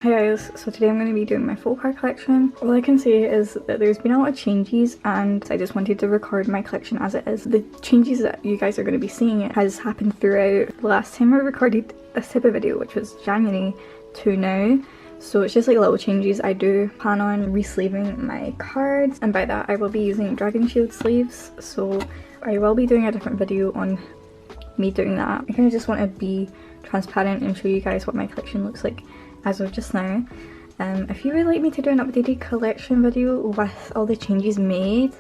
Hey guys, so today I'm going to be doing my photocard collection. All I can say is that there's been a lot of changes and I just wanted to record my collection as it is. The changes that you guys are going to be seeing has happened throughout the last time I recorded this type of video, which was January to now. So it's just like little changes. I do plan on re-sleeving my cards, and by that I will be using Dragon Shield sleeves. So I will be doing a different video on me doing that. I kind of just want to be transparent and show you guys what my collection looks like as of just now. If you would like me to do an updated collection video with all the changes made,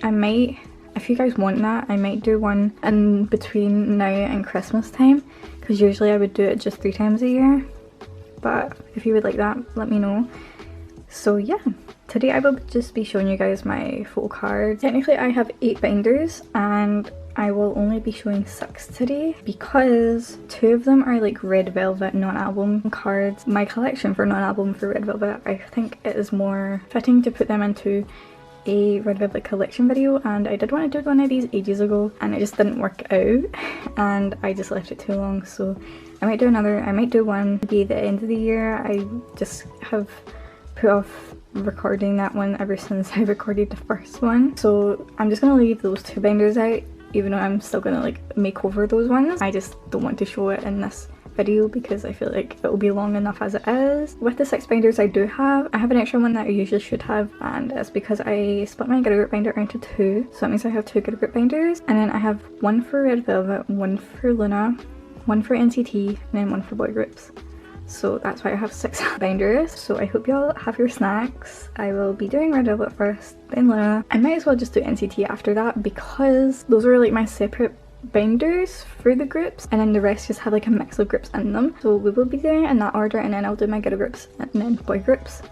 I might, if you guys want that, I might do one in between now and Christmas time, because usually I would do it just 3 times a year. But if you would like that, let me know. So yeah, today I will just be showing you guys my photo cards. Technically I have 8 binders and I will only be showing 6 today because 2 of them are like Red Velvet non-album cards. My collection for non-album for Red Velvet, I think it is more fitting to put them into a Red Velvet collection video, and I did want to do one of these ages ago and it just didn't work out and I just left it too long. So I might do another, I might do one maybe at the end of the year. I just have put off recording that one ever since I recorded the first one. So I'm just going to leave those 2 binders out, even though I'm still gonna like make over those ones. I just don't want to show it in this video because I feel like it will be long enough as it is. With the 6 binders I do have, I have an extra one that I usually should have, and it's because I split my Grid Grip binder into 2, so that means I have 2 Grid Grip binders, and then I have one for Red Velvet, one for Loona, one for NCT, and then one for Boy Groups. So that's why I have 6 binders. So I hope y'all have your snacks. I will be doing Red Velvet first, then Loona. I might as well just do NCT after that because those are like my separate binders for the groups, and then the rest just have like a mix of groups in them. So we will be doing it in that order, and then I'll do my Giddy Groups and then Boy Groups.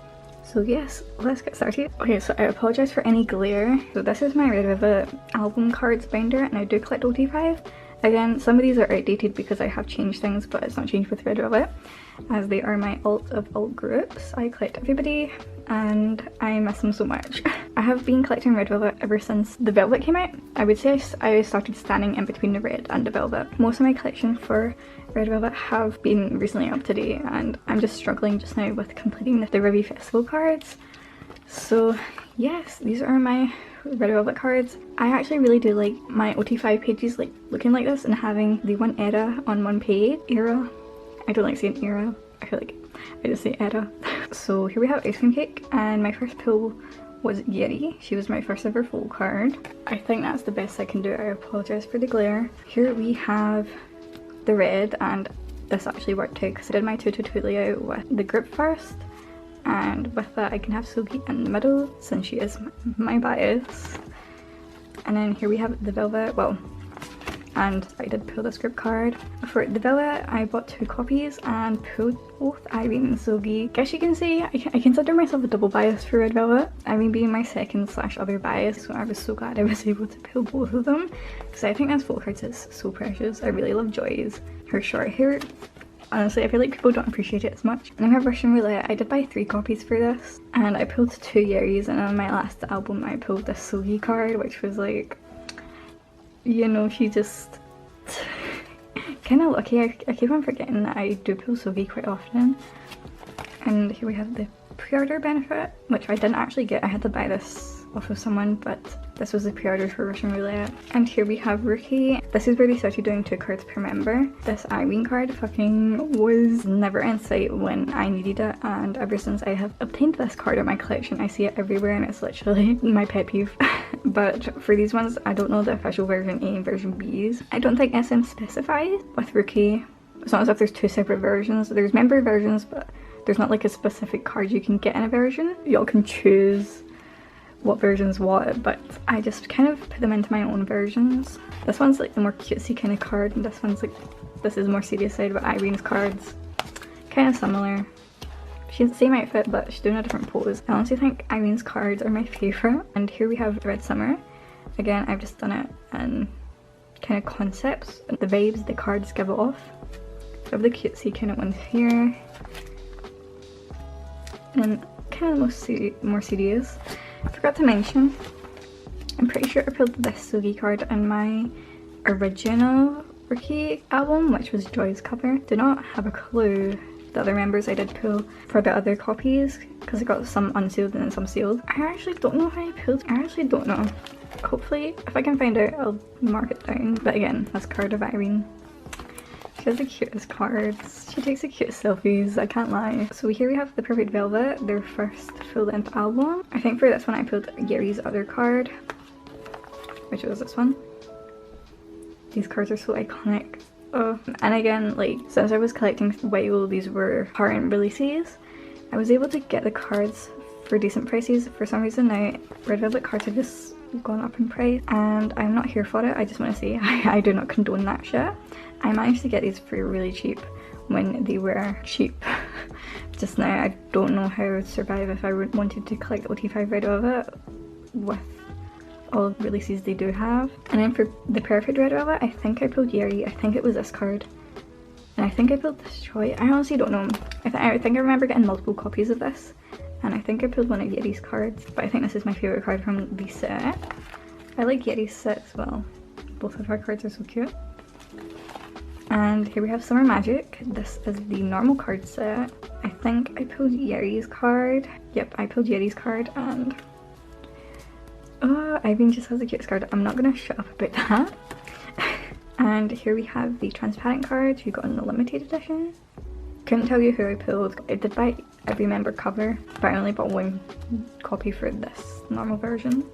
So yes, let's get started. Okay, so I apologise for any glare. So this is my Red Velvet album cards binder, and I do collect OT5. Again, some of these are outdated because I have changed things, but it's not changed with Red Velvet, as they are my alt of alt groups. I collect everybody and I miss them so much. I have been collecting Red Velvet ever since the Velvet came out. I would say I started standing in between the red and the Velvet. Most of my collection for Red Velvet have been recently up to date, and I'm just struggling just now with completing the Review Festival cards. So yes, these are my Red Velvet cards. I actually really do like my OT5 pages like looking like this and having the one era on one page. Era. I don't like saying era. I feel like I just say era. So here we have Ice Cream Cake, and my first pull was Yeri. She was my first ever full card. I think that's the best I can do. I apologise for the glare. Here we have the red, and this actually worked too because I did my 2-2-2 layout with the group first, and with that I can have Sugi in the middle since she is my bias. And then here we have the Velvet, well, and I did pull this group card. For the Velvet I bought 2 copies and pulled both Irene and Sugi. Guess you can say I consider myself a double bias for Red Velvet, Irene being my second / other bias, so I was so glad I was able to pull both of them because I think this photo cards is so precious. I really love Joy's, her short hair. Honestly, I feel like people don't appreciate it as much. And I have Russian Roulette. I did buy 3 copies for this, and I pulled 2 Yeris, and on my last album I pulled this Sugi card, which was like, you know, she just kind of lucky. I keep on forgetting that I do pull Sugi quite often. And here we have the pre-order benefit, which I didn't actually get. I had to buy this off of someone, but this was the pre-order for Russian Roulette. And here we have Rookie. This is where they started doing 2 cards per member. This Irene card fucking was never in sight when I needed it, and ever since I have obtained this card in my collection I see it everywhere and it's literally my pet peeve. But for these ones I don't know the official version A and version B's. I don't think SM specifies with Rookie. It's not as if there's 2 separate versions. There's member versions, but there's not like a specific card you can get in a version. Y'all can choose what version's what, but I just kind of put them into my own versions. This one's like the more cutesy kind of card, and this one's like, this is more serious side, but Irene's card's kind of similar. She has the same outfit, but she's doing a different pose. I honestly think Irene's cards are my favourite. And here we have Red Summer. Again, I've just done it in kind of concepts, and the vibes the cards give it off. So I have the cutesy kind of ones here, and kind of more serious. I forgot to mention, I'm pretty sure I pulled this Sugi card in my original Rookie album, which was Joy's cover. Do not have a clue the other members I did pull for the other copies because I got some unsealed and then some sealed. I actually don't know if I pulled, I actually don't know. Hopefully, if I can find out, I'll mark it down. But again, that's card of Irene. She has the cutest cards. She takes the cutest selfies, I can't lie. So here we have the Perfect Velvet, their first full-length album. I think for this one I pulled Yeri's other card, which was this one. These cards are so iconic. Oh. And again, like, since I was collecting while these were current releases, I was able to get the cards for decent prices. For some reason now, Red Velvet cards have just gone up in price and I'm not here for it. I just want to say I do not condone that shit. I managed to get these for really cheap when they were cheap. Just now I don't know how I would survive if I wanted to collect OT5 Red Velvet with all the releases they do have. And then for the Perfect Red Velvet, I think I pulled Yeri. I think it was this card. And I think I pulled Destroy. I honestly don't know. I think I remember getting multiple copies of this. And I think I pulled one of Yeri's cards. But I think this is my favourite card from the set. I like Yeri's set as well. Both of her cards are so cute. And here we have Summer Magic. This is the normal card set. I think I pulled Yeri's card. Yep, I pulled Yeri's card and Irene just has the cutest card. I'm not gonna shut up about that. And here we have the transparent cards. You got in the limited edition. Couldn't tell you who I pulled. I did buy every member cover, but I only bought one copy for this normal version.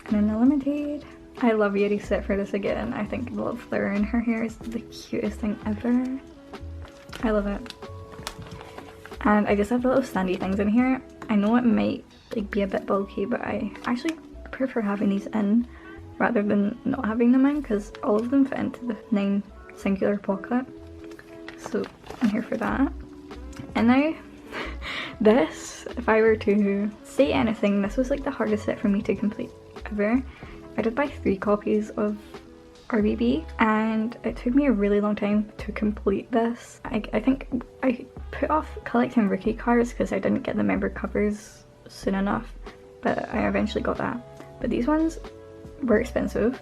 And then the limited. I love Yeri's set for this again. I think the little flower in her hair is the cutest thing ever. I love it. And I just have the little standy things in here. I know it might like be a bit bulky, but I actually prefer having these in rather than not having them in because all of them fit into the 9 singular pocket. So I'm here for that. And now this, if I were to say anything, this was like the hardest set for me to complete ever. I did buy 3 copies of RBB and it took me a really long time to complete this. I think I put off collecting rookie cards because I didn't get the member covers soon enough, but I eventually got that. But these ones were expensive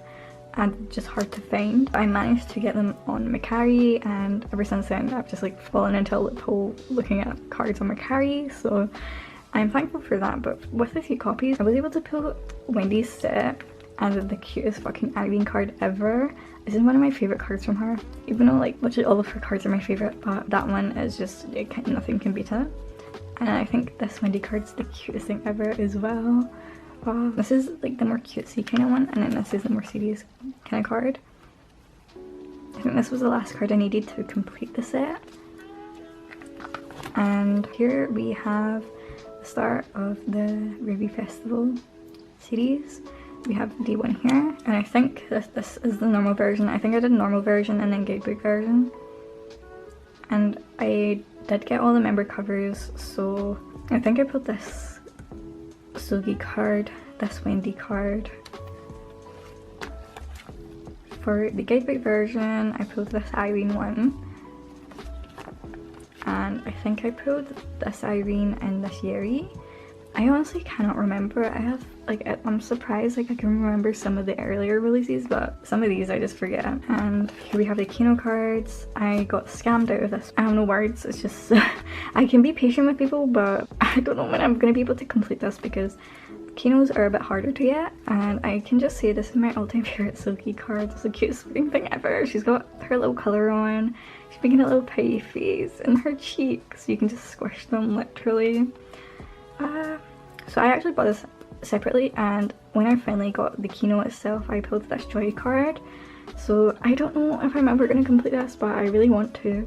and just hard to find. I managed to get them on Macari and ever since then I've just like fallen into a loophole looking at cards on Macari, so I'm thankful for that. But with a few copies I was able to pull Wendy's set and the cutest fucking Irene card ever. This is one of my favourite cards from her, even though like literally all of her cards are my favourite, but that one is just, nothing can beat it. And I think this Wendy card's the cutest thing ever as well. Wow, this is like the more cutesy kind of one, and then this is the more serious kind of card. I think this was the last card I needed to complete the set. And here we have the start of the Ruby Festival series. We have D1 here, and I think this is the normal version. I think I did normal version and then guidebook version. And I did get all the member covers, so I think I put this Sugi card, this Wendy card. For the guidebook version, I pulled this Irene one. And I think I pulled this Irene and this Yeri. I honestly cannot remember. I'm surprised like I can remember some of the earlier releases, but some of these I just forget. And here we have the Kino cards. I got scammed out of this. I have no words. It's just I can be patient with people, but I don't know when I'm gonna be able to complete this because Kinos are a bit harder to get. And I can just say this is my all-time favorite Silky card. It's the cutest fucking thing ever. She's got her little colour on. She's making a little pie face and her cheeks. You can just squish them literally. So I actually bought this separately, and when I finally got the Kino itself I pulled this Joy card. So I don't know if I'm ever going to complete this, but I really want to.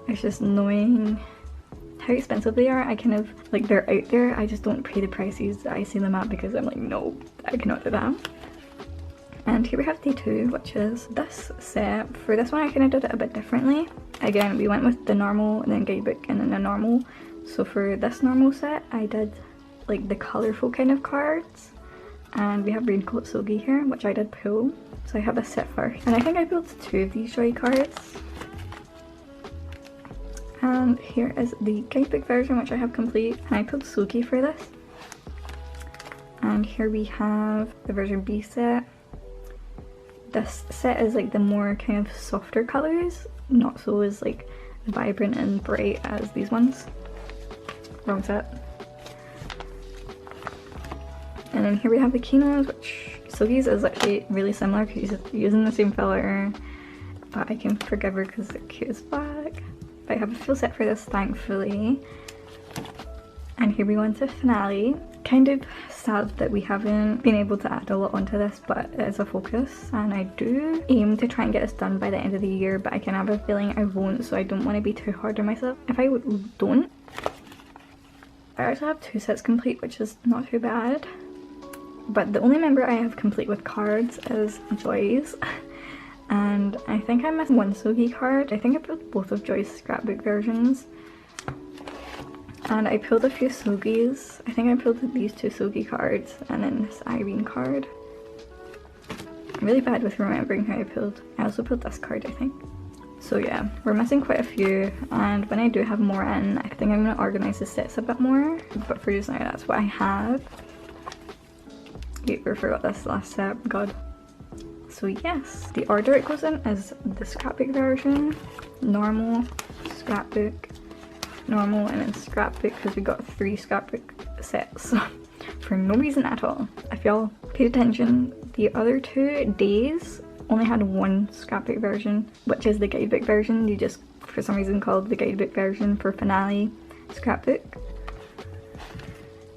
It's just knowing how expensive they are. I kind of like, they're out there, I just don't pay the prices that I see them at because I'm like, no, I cannot do that. And here we have D2, which is this set. For this one I kind of did it a bit differently. Again, we went with the normal and then guidebook and then the normal. So for this normal set I did like the colourful kind of cards, and we have Raincoat Sogi here, which I did pull. So I have this set first, and I think I pulled 2 of these Joy cards. And here is the guidebook version, which I have complete, and I pulled Sogi for this. And here we have the version B set. This set is like the more kind of softer colours, not so as like vibrant and bright as these ones. Wrong set. And then here we have the Kinos, which Sogi's is actually really similar because she's using the same filler, but I can forgive her because the cute as fuck. But I have a full set for this, thankfully. And here we go into finale. Kind of sad that we haven't been able to add a lot onto this, but it is a focus, and I do aim to try and get this done by the end of the year, but I can have a feeling I won't, so I don't want to be too hard on myself. If I don't, I actually have 2 sets complete, which is not too bad. But the only member I have complete with cards is Joy's. And I think I missed 1 Sogi card. I think I pulled both of Joy's scrapbook versions. And I pulled a few Sogis. I think I pulled these 2 Sogi cards and then this Irene card. I'm really bad with remembering who I pulled. I also pulled this card, I think. So yeah, we're missing quite a few, and when I do have more in, I think I'm going to organise the sets a bit more. But for just now, that's what I have. I forgot this last set, god. So yes, the order it goes in is the scrapbook version, normal, scrapbook, normal, and then scrapbook, because we got 3 scrapbook sets for no reason at all. If y'all paid attention, the other 2 days only had 1 scrapbook version, which is the guidebook version. You just for some reason called the guidebook version for finale scrapbook.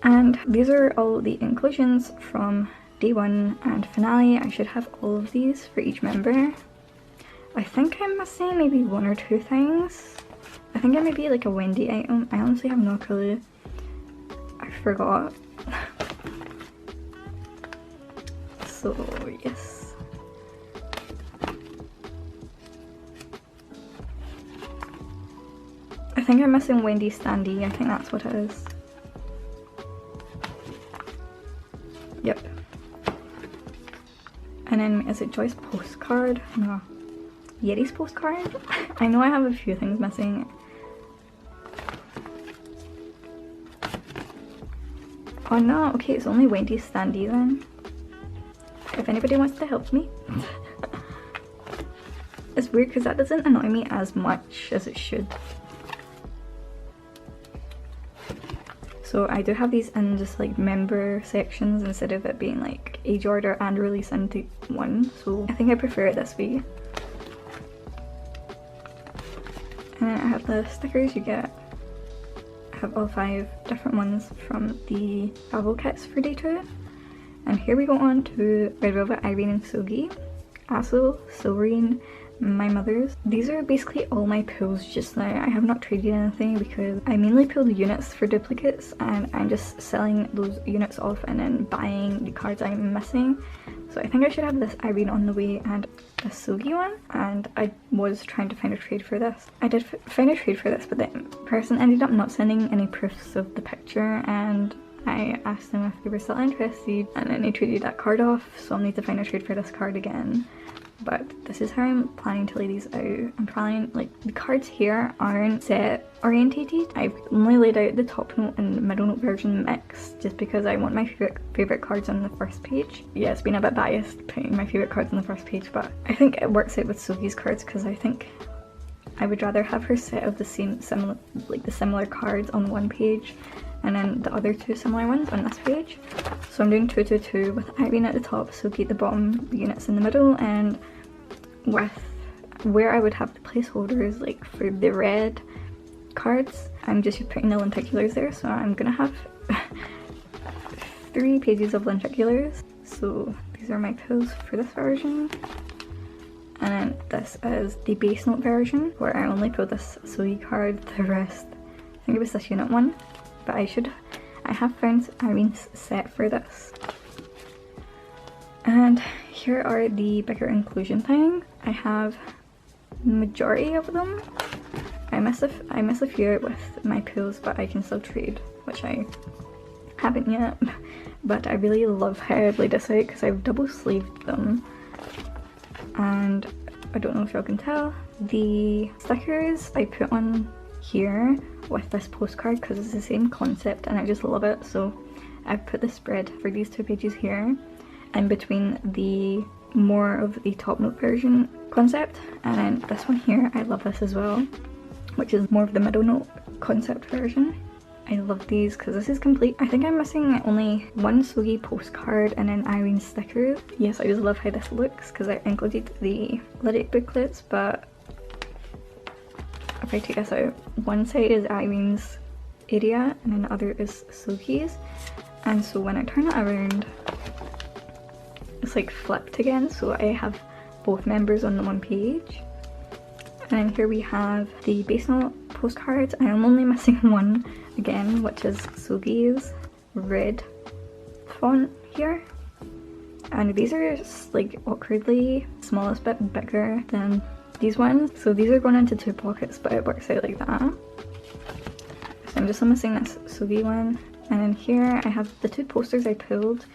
And these are all the inclusions from day 1 and finale. I should have all of these for each member. I think I'm missing maybe 1 or 2 things. I think it might be like a Wendy item. I honestly have no clue. I forgot. So yes. I think I'm missing Wendy Standy. I think that's what it is. Yep. And then is it Joy's postcard? No. Yeti's postcard? I know I have a few things missing. Oh no, okay, it's only Wendy Standy then. If anybody wants to help me. It's weird because that doesn't annoy me as much as it should. So I do have these in just like member sections instead of it being like age order and release into one. So I think I prefer it this way. And then I have the stickers you get. I have all 5 different ones from the travel kits for day 2. And here we go on to Red Velvet, Irene and Sogi, Aso, Silverine, my mother's. These are basically all my pulls just now. I have not traded anything because I mainly pull the units for duplicates and I'm just selling those units off and then buying the cards I'm missing. So I think I should have this Irene on the way and a Sogi one, and I was trying to find a trade for this. I did find a trade for this, but the person ended up not sending any proofs of the picture, and I asked them if they were still interested, and then they traded that card off, so I'll need to find a trade for this card again. But this is how I'm planning to lay these out. I'm planning, like, the cards here aren't set orientated. I've only laid out the top note and middle note version mixed just because I want my favourite cards on the first page. Yeah, it's been a bit biased putting my favourite cards on the first page, but I think it works out with Sogi's cards because I think I would rather have her set of the similar cards on one page and then the other 2 similar ones on this page. So I'm doing 2, 2, 2 with Irene at the top, Sogi at the bottom, the units in the middle, and with where I would have the placeholders like for the red cards, I'm just putting the lenticulars there. So I'm gonna have 3 pages of lenticulars. So these are my pills for this version. And then this is the base note version where I only pulled this Sogi card, the rest, I think it was this unit one. But I have found Irene's set for this. And here are the bigger inclusion things. I have the majority of them. I miss a few with my pulls, but I can still trade, which I haven't yet. But I really love how I've laid this out because I've double sleeved them. And I don't know if y'all can tell, the stickers I put on here with this postcard because it's the same concept and I just love it. So I've put the spread for these 2 pages here in between the more of the top note version concept, and then this one here, I love this as well. which is more of the middle note concept version. I love these because this is complete. I think I'm missing only one Sugi postcard and then Irene stickers. Yes, I just love how this looks because I included the lyric booklets, but if I take this out, one side is Irene's area and then the other is Sugi's. And so when I turn it around, it's like flipped again, so I have both members on the one page. And then here we have the base note postcards. I am only missing one again, which is Sugi's red font here. And these are just like awkwardly smallest bit bigger than these ones. So these are going into 2 pockets, but it works out like that. So I'm just missing this Sugi one. And then here I have the 2 posters I pulled.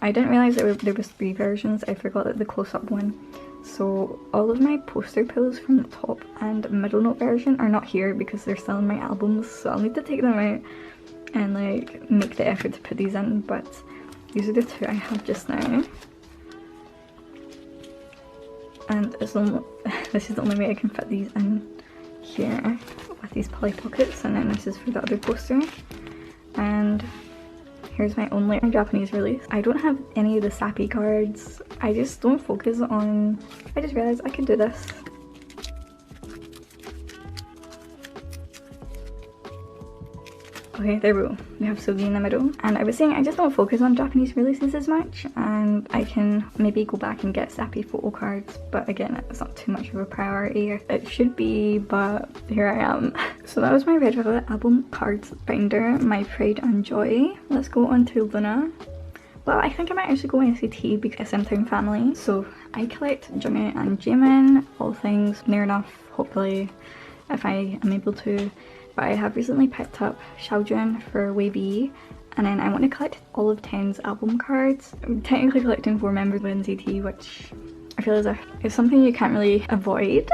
I didn't realise there was 3 versions. I forgot that the close-up one. So all of my poster pulls from the top and middle note version are not here because they're still in my albums, so I'll need to take them out and like make the effort to put these in, but these are the 2 I have just now. And it's this is the only way I can fit these in here with these Polly Pockets, and then this is for the other poster. And here's my only Japanese release. I don't have any of the sappy cards. I just don't focus on... I just realised I could do this. Okay, there we go. We have Sugi in the middle. And I was saying I just don't focus on Japanese releases as much, and I can maybe go back and get sappy photo cards, but again, it's not too much of a priority. It should be, but here I am. So that was my Red Velvet album cards binder, my pride and joy. Let's go on to Loona. Well, I think I might actually go NCT because SM Town family. So I collect Jungkook and Jaemin, all things near enough, hopefully, if I am able to. But I have recently picked up Xiaojun for Wavy, and then I want to collect all of 10's album cards. I'm technically collecting 4 members of NCT, which I feel as if it's something you can't really avoid.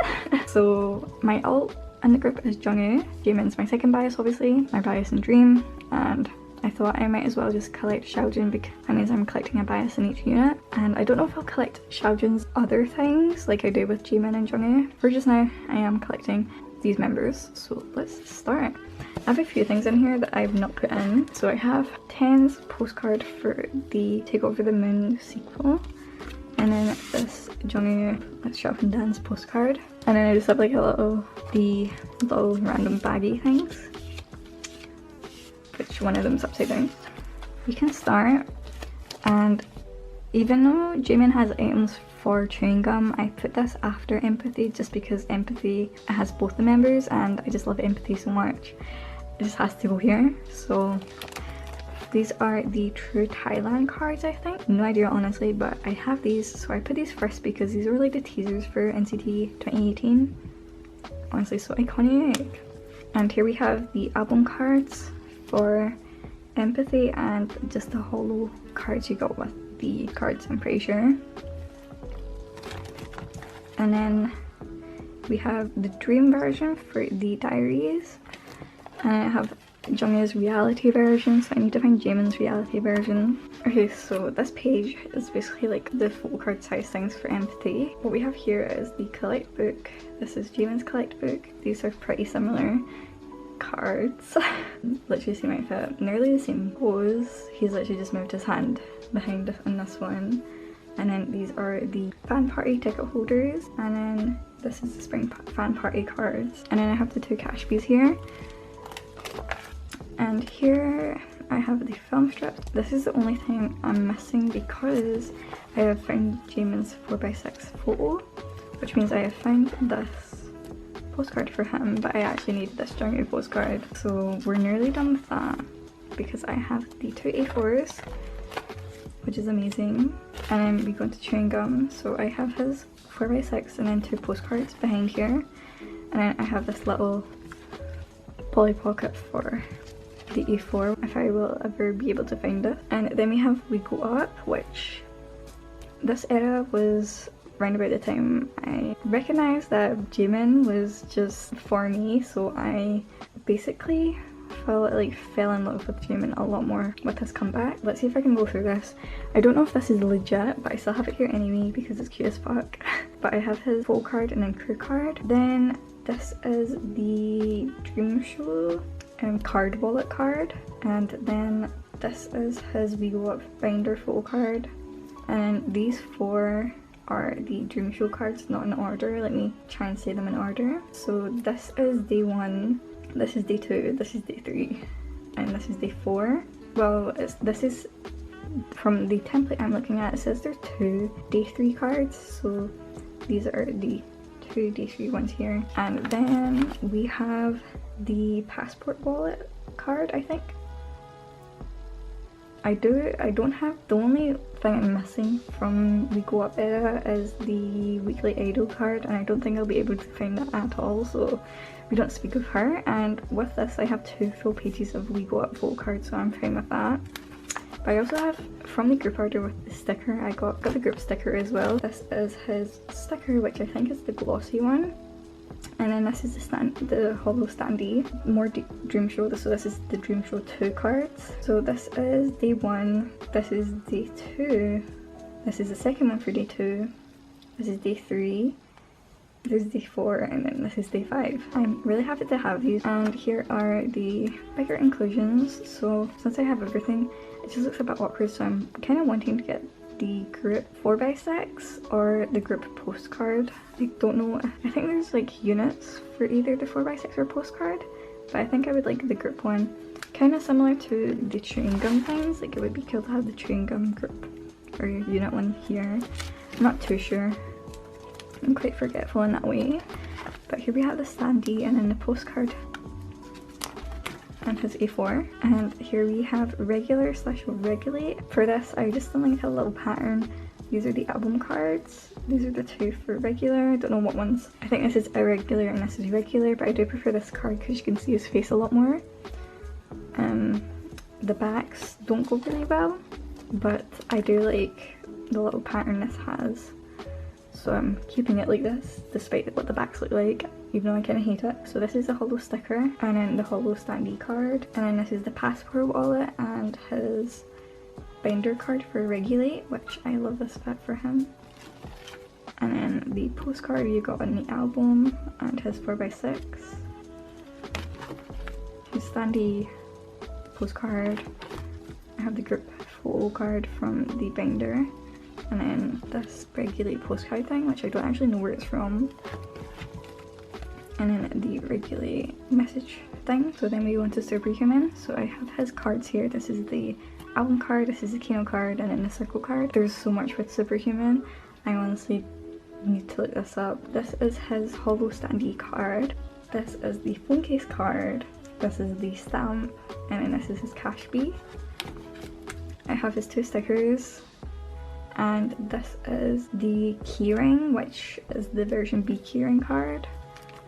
So my alt in the group is Jungkook. Jaemin's my second bias, obviously, my bias in Dream, and I thought I might as well just collect Xiaojun because that means I'm collecting a bias in each unit. And I don't know if I'll collect Xiaojun's other things like I do with Jaemin and Jungkook. For just now, I am collecting these members, so let's start. I have a few things in here that I've not put in. So I have 10's postcard for the Take Over the Moon sequel, and then this Jungkook Let's Shop and Dance postcard, and then I just have like the little random baggy things, which one of them's upside down. We can start, and even though Jaemin has items for chewing gum, I put this after Empathy just because Empathy has both the members and I just love Empathy so much. It just has to go here. So these are the True Thailand cards, I think. No idea honestly, but I have these, so I put these first because these were like the teasers for NCT 2018. Honestly, so iconic. And here we have the album cards for Empathy and just the holo cards you got with the cards, I'm pretty sure. And then we have the Dream version for the diaries, and I have Jungkook's reality version, so I need to find Jaemin's reality version. Okay, so this page is basically like the photo card size things for Empathy. What we have here is the collect book. This is Jaemin's collect book. These are pretty similar cards. Literally same outfit, nearly the same pose. He's literally just moved his hand behind in this one. And then these are the fan party ticket holders, and then this is the spring fan party cards. And then I have the 2 cash bees here. And here I have the film strips. This is the only thing I'm missing because I have found Jaemin's 4x6 photo, which means I have found this postcard for him, but I actually need this Jungkook postcard. So we're nearly done with that because I have the 2 A4s, which is amazing. And then we go into chewing gum, so I have his 4x6 and then 2 postcards behind here, and then I have this little Polly Pocket for the A4 if I will ever be able to find it. And then we have We Go Up, which this era was around about the time I recognised that Jaemin was just for me, so I basically fell in love with Jaemin a lot more with his comeback. Let's see if I can go through this. I don't know if this is legit, but I still have it here anyway because it's cute as fuck. But I have his full card and then crew card. Then this is the Dream Show card wallet card, and then this is his We Go Up binder photo card, and these 4 are the Dream Show cards, not in order. Let me try and say them in order. So this is day 1, this is day 2, this is day 3, and this is day 4. Well, this is from the template I'm looking at. It says there's 2 day 3 cards, so these are the 2 day 3 ones here. And then we have the passport wallet card, I think. I don't have, the only thing I'm missing from We Go Up era is the Weekly Idol card, and I don't think I'll be able to find that at all, so we don't speak of her. And with this I have 2 full pages of We Go Up photo cards, so I'm fine with that. But I also have, from the group order with the sticker, I got the group sticker as well. This is his sticker, which I think is the glossy one. And then this is the hollow standee, more Dream Show, so this is the Dream Show 2 cards. So this is day 1, this is day 2, this is the second one for day 2, this is day 3, this is day 4, and then this is day 5. I'm really happy to have these, and here are the bigger inclusions. So since I have everything, it just looks a bit awkward, so I'm kind of wanting to get the group 4x6 or the group postcard. I don't know, I think there's like units for either the 4x6 or postcard, but I think I would like the group one. Kind of similar to the chewing gum things, like it would be cool to have the chewing gum group or unit one here. I'm not too sure, I'm quite forgetful in that way. But here we have the standee and then the postcard and his A4, and here we have regular / regulate. For this I just done like a little pattern. These are the album cards, these are the 2 for regular. I don't know what ones, I think this is irregular and this is regular, but I do prefer this card because you can see his face a lot more. The backs don't go really well, but I do like the little pattern this has, so I'm keeping it like this despite what the backs look like, even though I kind of hate it. So this is the hollow sticker, and then the hollow standee card, and then this is the passport wallet and his binder card for regulate, which I love this bit for him. And then the postcard you got on the album and his 4x6, his standee postcard. I have the group photo card from the binder, and then this regulate postcard thing, which I don't actually know where it's from. And then the regulate message thing. So then we go into Superhuman. So I have his cards here. This is the album card, this is the Kino card, and then the circle card. There's so much with Superhuman, I honestly need to look this up. This is his hollow standee card, this is the phone case card, this is the stamp, and then this is his cash bee. I have his 2 stickers, and this is the keyring, which is the version B keyring card.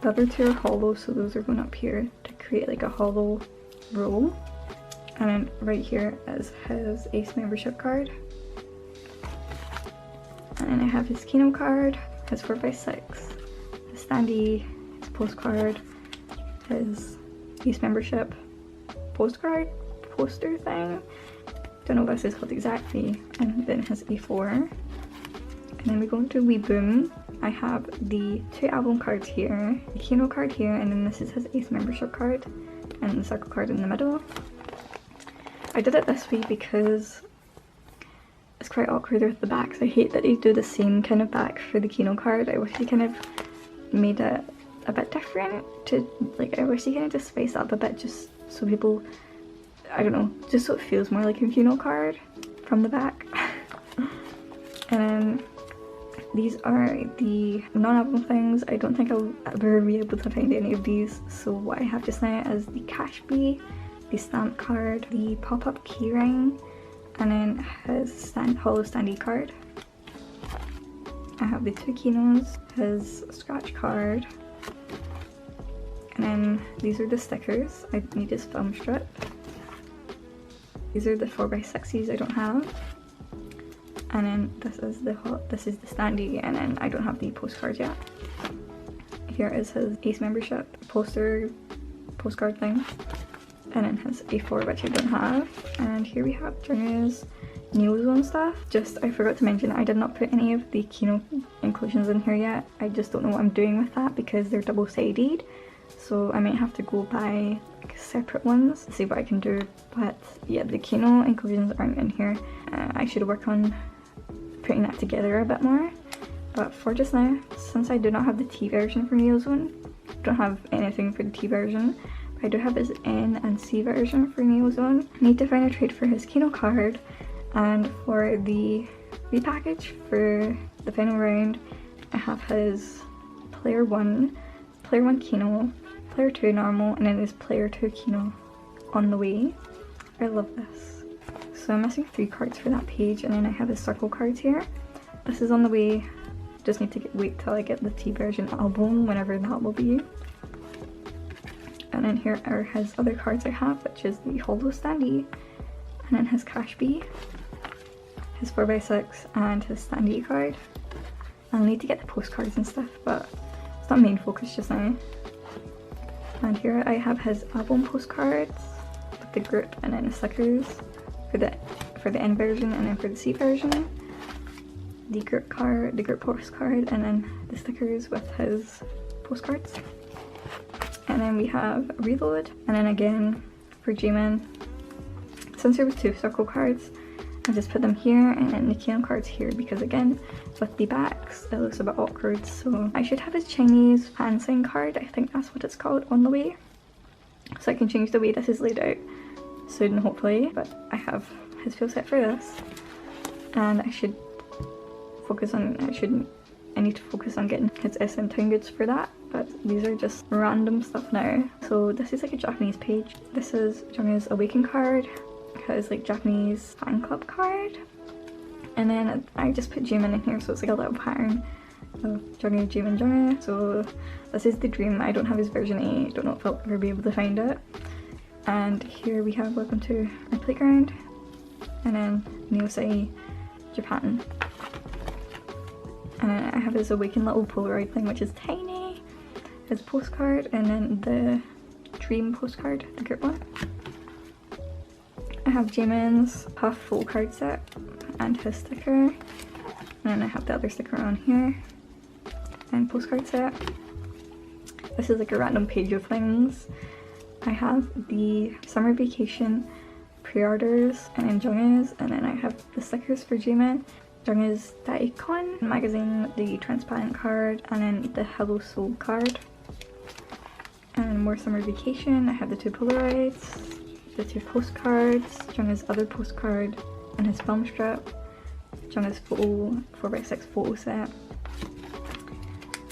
The other 2 are hollow, so those are going up here to create like a hollow roll. And then right here is his ACE membership card. And then I have his Kino card, his 4x6, his standee, his postcard, his ACE membership postcard poster thing. Don't know what this is called exactly. And then his A4. And then we go into Wee Boom. I have the 2 album cards here, the Kino card here, and then this is his ACE membership card, and the circle card in the middle. I did it this way because it's quite awkward with the backs. I hate that they do the same kind of back for the Kino card. I wish they kind of made it a bit different to, like, I wish they kind of just spiced up a bit just so people, I don't know, just so it feels more like a Kino card from the back. And then these are the non-album things. I don't think I'll ever be able to find any of these, so what I have just now is the cash bee, the stamp card, the pop-up keyring, and then his hollow standee card. I have the 2 Kinos, his scratch card, and then these are the stickers. I need his film strip. These are the 4x6s I don't have. And then this is the standee, and then I don't have the postcard yet. Here is his ACE membership postcard thing. and then has A4, which I don't have. And here we have Jung's Neozone stuff. Just, I forgot to mention, I did not put any of the Kino inclusions in here yet. I just don't know what I'm doing with that because they're double-sided. So I might have to go buy like separate ones to see what I can do. But yeah, the Kino inclusions aren't in here. I should work on putting that together a bit more. But for just now, since I do not have the T version for Neozone, don't have anything for the T version. I do have his N and C version for Neozone. I need to find a trade for his Kino card, and for the repackage for the final round, I have his Player 1 Kino, Player 2 normal, and then his Player 2 Kino on the way. I love this. So I'm missing 3 cards for that page, and then I have his circle cards here. This is on the way. Just need to wait till I get the T version album, whenever that will be. And then here are his other cards I have, which is the Holo Standee, and then his Cash B, his 4x6, and his Standee card. I'll need to get the postcards and stuff, but it's not main focus just now. And here I have his album postcards with the group and then the stickers for the N version, and then for the C version, the group postcard, and then the stickers with his postcards. And then we have Reload, and then again for Jimin, since there was 2 circle cards, I just put them here, and then the Kino cards here, because again, with the backs, it looks a bit awkward. So I should have his Chinese fan sign card, I think that's what it's called, on the way. So I can change the way this is laid out soon, hopefully. But I have his full set for this, and I should focus on, I need to focus on getting his SM Town Goods for that. But these are just random stuff now. So this is like a Japanese page. This is Jung's Awaken card. It has like Japanese fan club card. And then I just put Jimin in here, so it's like a little pattern of Jungwoo, Jimin, Jungwoo. So this is the Dream. I don't have his version 8. Don't know if I'll ever be able to find it. And here we have Welcome to Our Playground. And then Neosai Japan. And then I have his Awaken little Polaroid thing, which is tiny. His postcard, and then the Dream postcard, the group one. I have Jimin's Puff full card set and his sticker. And then I have the other sticker on here. And postcard set. This is like a random page of things. I have the Summer Vacation pre-orders, and then Jung's, and then I have the stickers for Jimin. Jung's Daikon magazine, the transparent card, and then the Hello Soul card. And more Summer Vacation. I have the 2 Polaroids, the 2 postcards, Jung's other postcard, and his film strip, Jung's photo 4x6 photo set,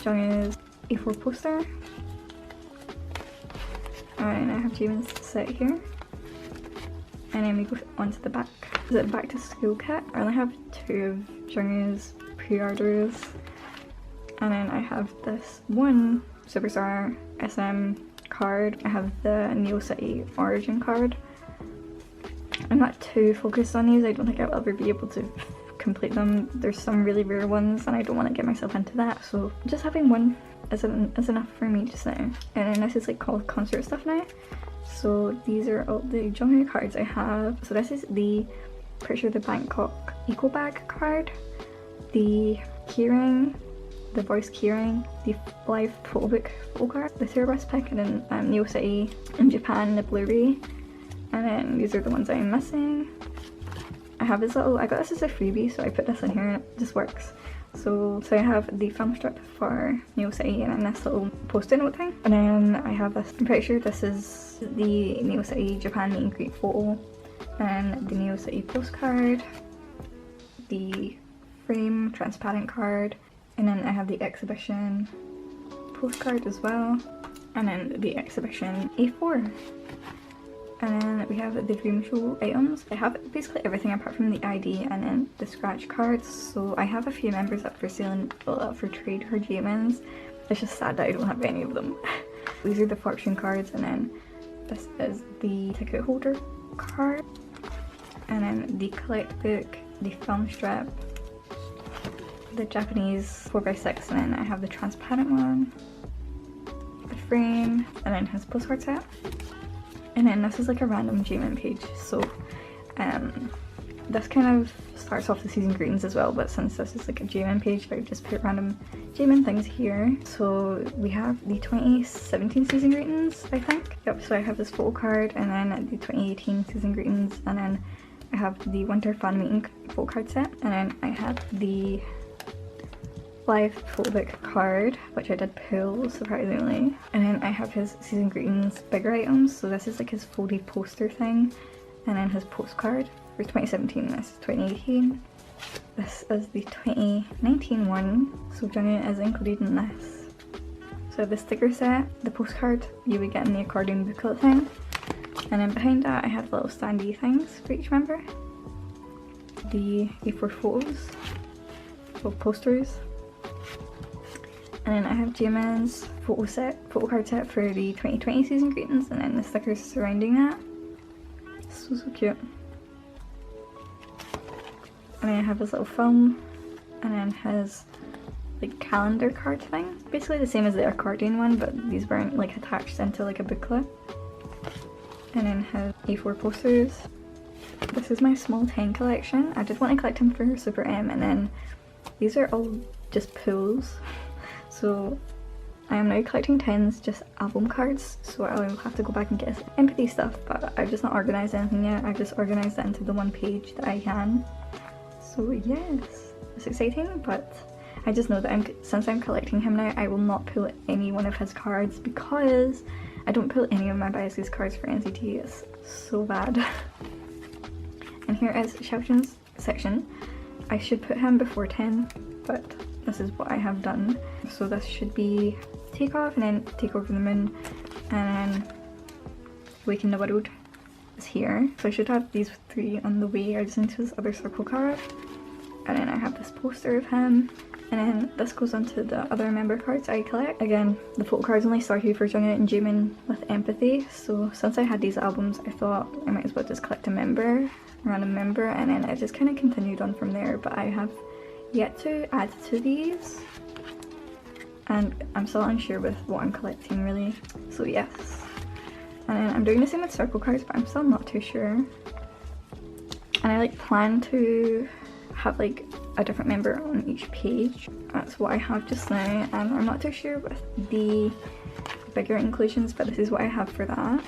Jung's A4 poster, and I have Jimin's set here. And then we go on to the back. Is it back to school kit? I only have 2 of Jung's pre-orders, and then I have this one Superstar SM card. I have the Neo City Origin card. I'm not too focused on these. I don't think I'll ever be able to complete them. There's some really rare ones, and I don't want to get myself into that. So just having one is enough for me just now. And then this is like called concert stuff now. So these are all the Jungwoo cards I have. So this is the Picture the Bangkok Eco Bag card, the keyring, the voice keyring, the live photo book photo card, the tour bus pick, and then Neo City in Japan, the Blu-ray. And then these are the ones I'm missing. I have this little, I got this as a freebie, so I put this in here and it just works. So I have the film strip for Neo City, and then this little post-it note thing. And then I have this, I'm pretty sure this is the Neo City Japan meet and greet photo, and the Neo City postcard, the frame transparent card, and then I have the exhibition postcard as well, and then the exhibition A4. And then we have the Dream Show items. I have basically everything apart from the ID and then the scratch cards. So I have a few members up for sale and up for trade for Jamin's. It's just sad that I don't have any of them. These are the fortune cards, and then this is the ticket holder card. And then the collect book, the film strip, the Japanese 4x6, and then I have the transparent one, the frame, and then his postcard set. And then this is like a random Jaemin page, so this kind of starts off the season greetings as well, but since this is like a Jaemin page, I've just put random Jaemin things here. So we have the 2017 season greetings, I think. Yep, so I have this photo card, and then the 2018 season greetings, and then I have the winter fan meeting photo card set, and then I have the live photo book card, which I did pull surprisingly, and then I have his season greetings bigger items. So this is like his folded poster thing, and then his postcard for 2017. This is 2018. This is the 2019 one, so Jungin is included in this. So the sticker set, the postcard you would get in the accordion booklet thing, and then behind that I have little standee things for each member, the A4 photos, so posters, and then I have Jaemin's photo card set for the 2020 season greetings, and then the stickers surrounding that. So cute. And then I have his little film, and then his like calendar card thing. Basically the same as the accordion one, but these weren't like attached into like a booklet. And then his A4 posters. This is my small 10 collection. I did want to collect them for Super M, and then these are all just pulls. So I am now collecting 10s, just album cards, so I'll have to go back and get his empathy stuff, but I've just not organised anything yet. I've just organised it into the one page that I can. So yes, it's exciting, but I just know that since I'm collecting him now, I will not pull any one of his cards because I don't pull any of my biases cards for NCT. It's so bad. And here is Xiaoxun's section. I should put him before 10, but this is what I have done. So this should be Take Off, and then Take Over the Moon, and then Waken the World is here. So I should have these three on the way. I just need his other circle card. And then I have this poster of him, and then this goes onto the other member cards I collect. Again, the photo cards only started for Jungin and Jaemin with empathy, so since I had these albums I thought I might as well just collect a random member, and then it just kind of continued on from there. But I have yet to add to these, and I'm still unsure with what I'm collecting really, so yes. And then I'm doing the same with circle cards, but I'm still not too sure. And I like plan to have like a different member on each page. That's what I have just now, and I'm not too sure with the bigger inclusions, but this is what I have for that.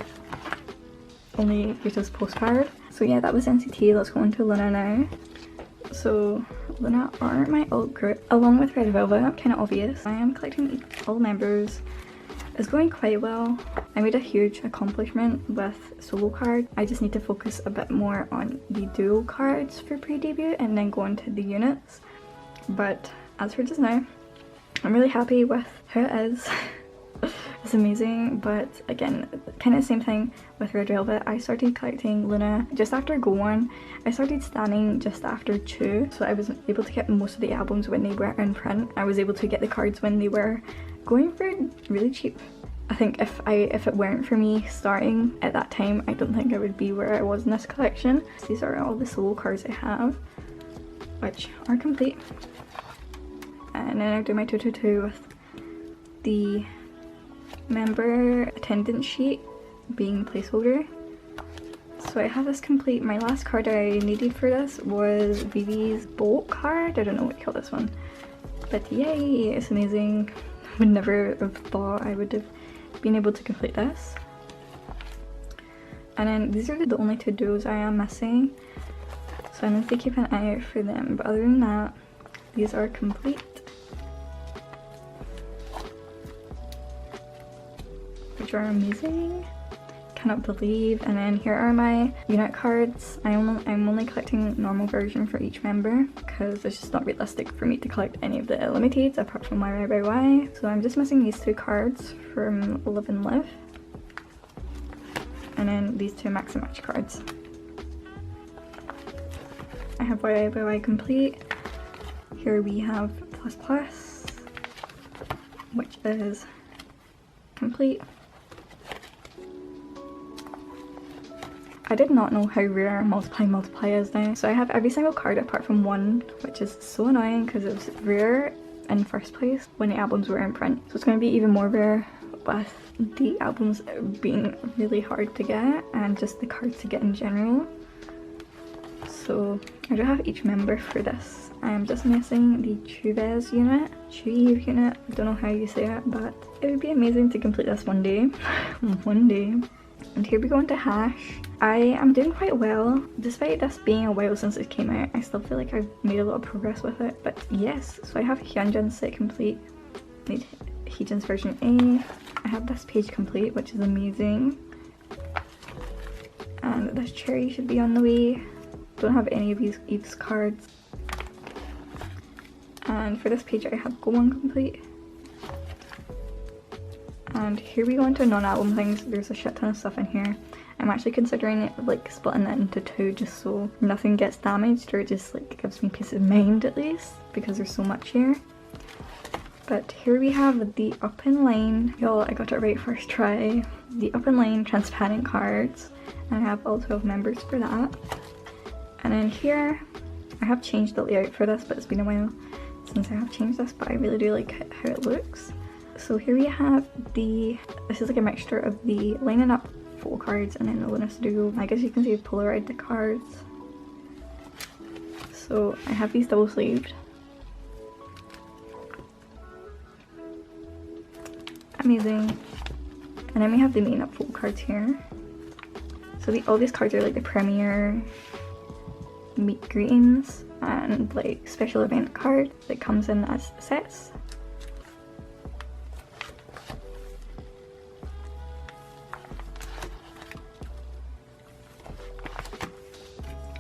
Only Rita's postcard. So yeah, that was NCT. Let's go into Loona now. So Loona are my alt group along with Red Velvet, kind of obvious. I am collecting all members. It's going quite well. I made a huge accomplishment with solo card. I just need to focus a bit more on the duo cards for pre-debut and then go into the units. But as for just now, I'm really happy with how it is. It's amazing, but again, kind of same thing with Red Velvet. I started collecting Loona just after Go On. I started standing just after Chu, so I was able to get most of the albums when they were in print. I was able to get the cards when they were going for really cheap. I think if it weren't for me starting at that time, I don't think I would be where I was in this collection. These are all the solo cards I have, which are complete. And then I do my 222 with the member attendance sheet being placeholder. So I have this complete. My last card I needed for this was VV's bolt card. I don't know what you call this one, but yay, it's amazing. I would never have thought I would have been able to complete this. And then these are the only two duos I am missing, so I need to keep an eye out for them, but other than that, these are complete, which are amazing. Cannot believe. And then here are my unit cards. I'm only collecting normal version for each member because it's just not realistic for me to collect any of the limiteds apart from Y. So I'm just missing these two cards from Live and Live, and then these two Max and Match cards. I have Y complete. Here we have Plus Plus, which is complete. I did not know how rare multiply is now. So I have every single card apart from one, which is so annoying because it was rare in first place when the albums were in print. So it's going to be even more rare with the albums being really hard to get and just the cards to get in general. So I do have each member for this. I am just missing the Chuves unit. I don't know how you say it, but it would be amazing to complete this one day. One day. And here we go into Hash. I am doing quite well. Despite this being a while since it came out, I still feel like I've made a lot of progress with it. But yes, so I have Hyunjin's set complete. Made Heejin's version A. I have this page complete, which is amazing. And this Cherry should be on the way. Don't have any of these Eve's cards. And for this page I have Go1 complete. And here we go into non-album things. There's a shit ton of stuff in here. I'm actually considering it like splitting it into two just so nothing gets damaged, or it just like gives me peace of mind at least, because there's so much here. But here we have the Up in Line. Y'all, I got it right first try. The Up in Line transparent cards. And I have all 12 members for that. And then here, I have changed the layout for this, but it's been a while since I have changed this, but I really do like how it looks. So here we have this is like a mixture of the lining up photo cards and then the Loona Studio. I guess you can see Polaroid the cards. So I have these double sleeved. Amazing. And then we have the main up photo cards here. So all these cards are like the premiere, meet greetings, and like special event card that comes in as sets.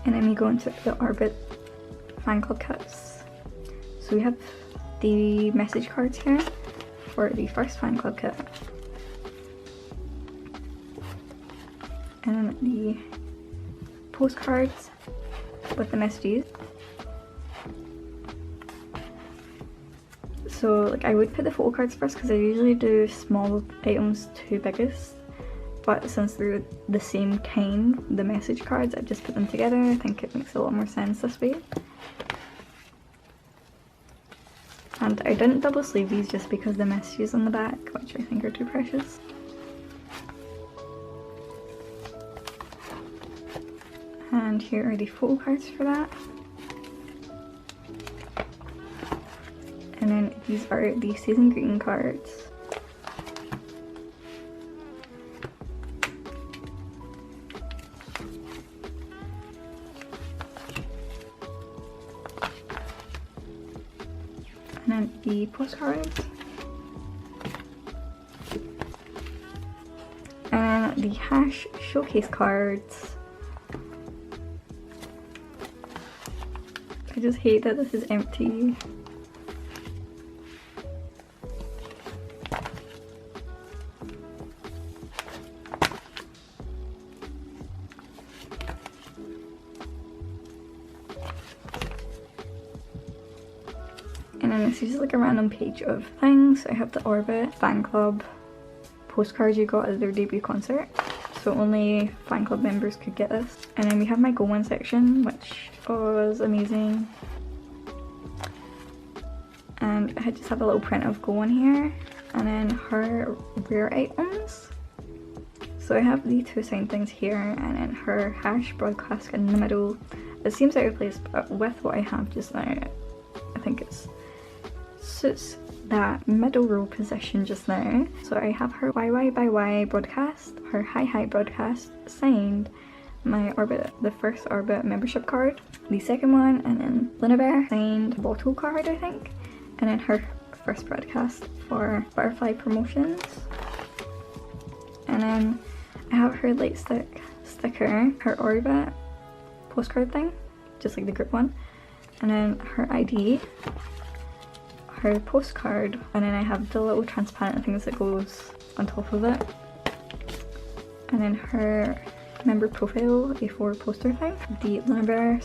And then we go into the Orbit fan club kits. So we have the message cards here for the first fan club kit. And then the postcards with the messages. So like I would put the photo cards first because I usually do small items to biggest, but since they're the same kind, the message cards, I've just put them together. I think it makes a lot more sense this way. And I didn't double sleeve these just because the messages on the back, which I think are too precious. And here are the photo cards for that. And then these are the season greeting cards. And then the postcards. And the Hash showcase cards. I just hate that this is empty. And then this is like a random page of things. I have the Orbit fan club postcards you got at their debut concert. So only fan club members could get this. And then we have my Go1 section, which was amazing. And I just have a little print of Go1 here. And then her rare items. So I have the two signed things here, and then her Hash broadcast in the middle. It seems out of place, but with what I have just now, I think it suits that middle row position just now. So I have her YY by Y broadcast, her Hi Hi broadcast signed, my Orbit, the first Orbit membership card, the second one, and then Loona signed bottle card I think, and then her first broadcast for Butterfly Promotions. And then I have her light sticker, her Orbit postcard thing, just like the group one, and then her ID, her postcard, and then I have the little transparent things that goes on top of it, and then her member profile A4 poster thing, the Loona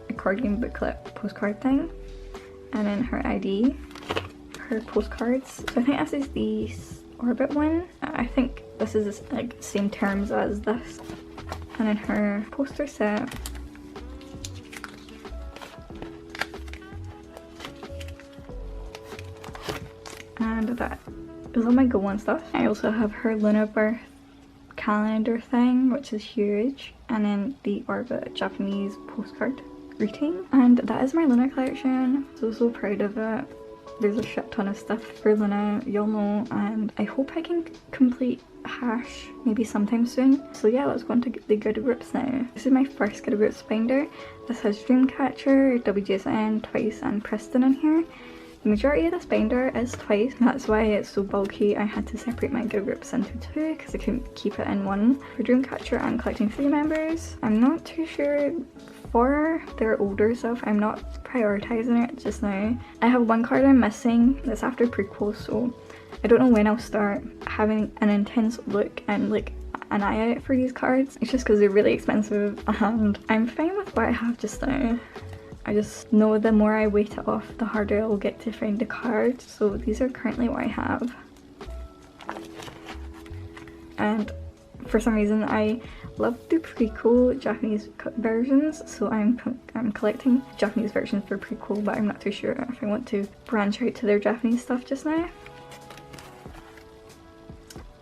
accordion booklet postcard thing, and then her ID, her postcards. So I think this is the Orbit one. I think this is like same terms as this, and then her poster set. And that is all my Go One stuff. I also have her Loona birth calendar thing, which is huge, and then the Orbit Japanese postcard greeting. And that is my Loona collection. So proud of it. There's a shit ton of stuff for Loona, y'all know, and I hope I can complete Hash maybe sometime soon. So yeah, let's go on to the Good Groups now. This is my first Good Groups binder. This has Dreamcatcher, WJSN, Twice, and Preston in here. The majority of this binder is Twice, that's why it's so bulky. I had to separate my Good Groups into two because I couldn't keep it in one. For Dreamcatcher, I'm collecting 3 members. I'm not too sure for their older stuff. I'm not prioritizing it just now. I have one card I'm missing that's after prequel, so I don't know when I'll start having an intense look and like an eye out for these cards. It's just because they're really expensive and I'm fine with what I have just now. I just know the more I wait it off, the harder I'll get to find the cards. So these are currently what I have. And for some reason I love the prequel Japanese versions, so I'm collecting Japanese versions for prequel, but I'm not too sure if I want to branch out to their Japanese stuff just now.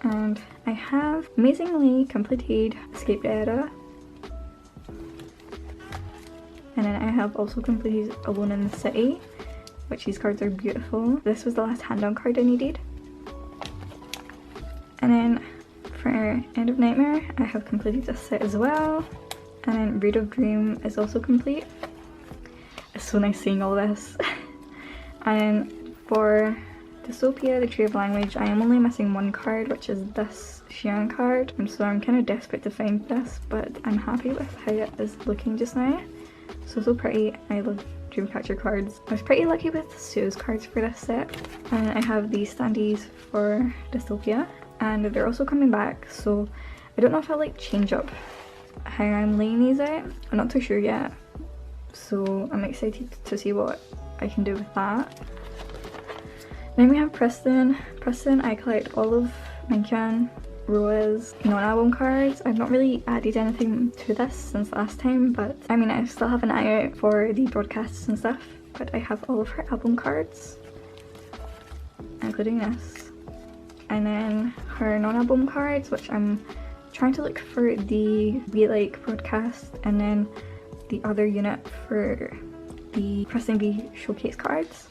And I have amazingly completed Escape Era. And then I have also completed Alone in the City, which these cards are beautiful. This was the last hand-on card I needed. And then for End of Nightmare, I have completed this set as well. And then Read of Dream is also complete. It's so nice seeing all this. And then for Dystopia, the Tree of Language, I am only missing one card, which is this Xian card. And so I'm kind of desperate to find this, but I'm happy with how it is looking just now. So pretty. I love Dreamcatcher cards. I was pretty lucky with Sue's cards for this set. And I have these standees for Dystopia, and they're also coming back, so I don't know if I'll like change up how I'm laying these out. I'm not too sure yet, so I'm excited to see what I can do with that. Then we have Preston. I collect all of Minkan, Roa's non-album cards. I've not really added anything to this since last time, but I mean I still have an eye out for the broadcasts and stuff, but I have all of her album cards, including this. And then her non-album cards, which I'm trying to look for the We Like broadcast, and then the other unit for the Preston V showcase cards.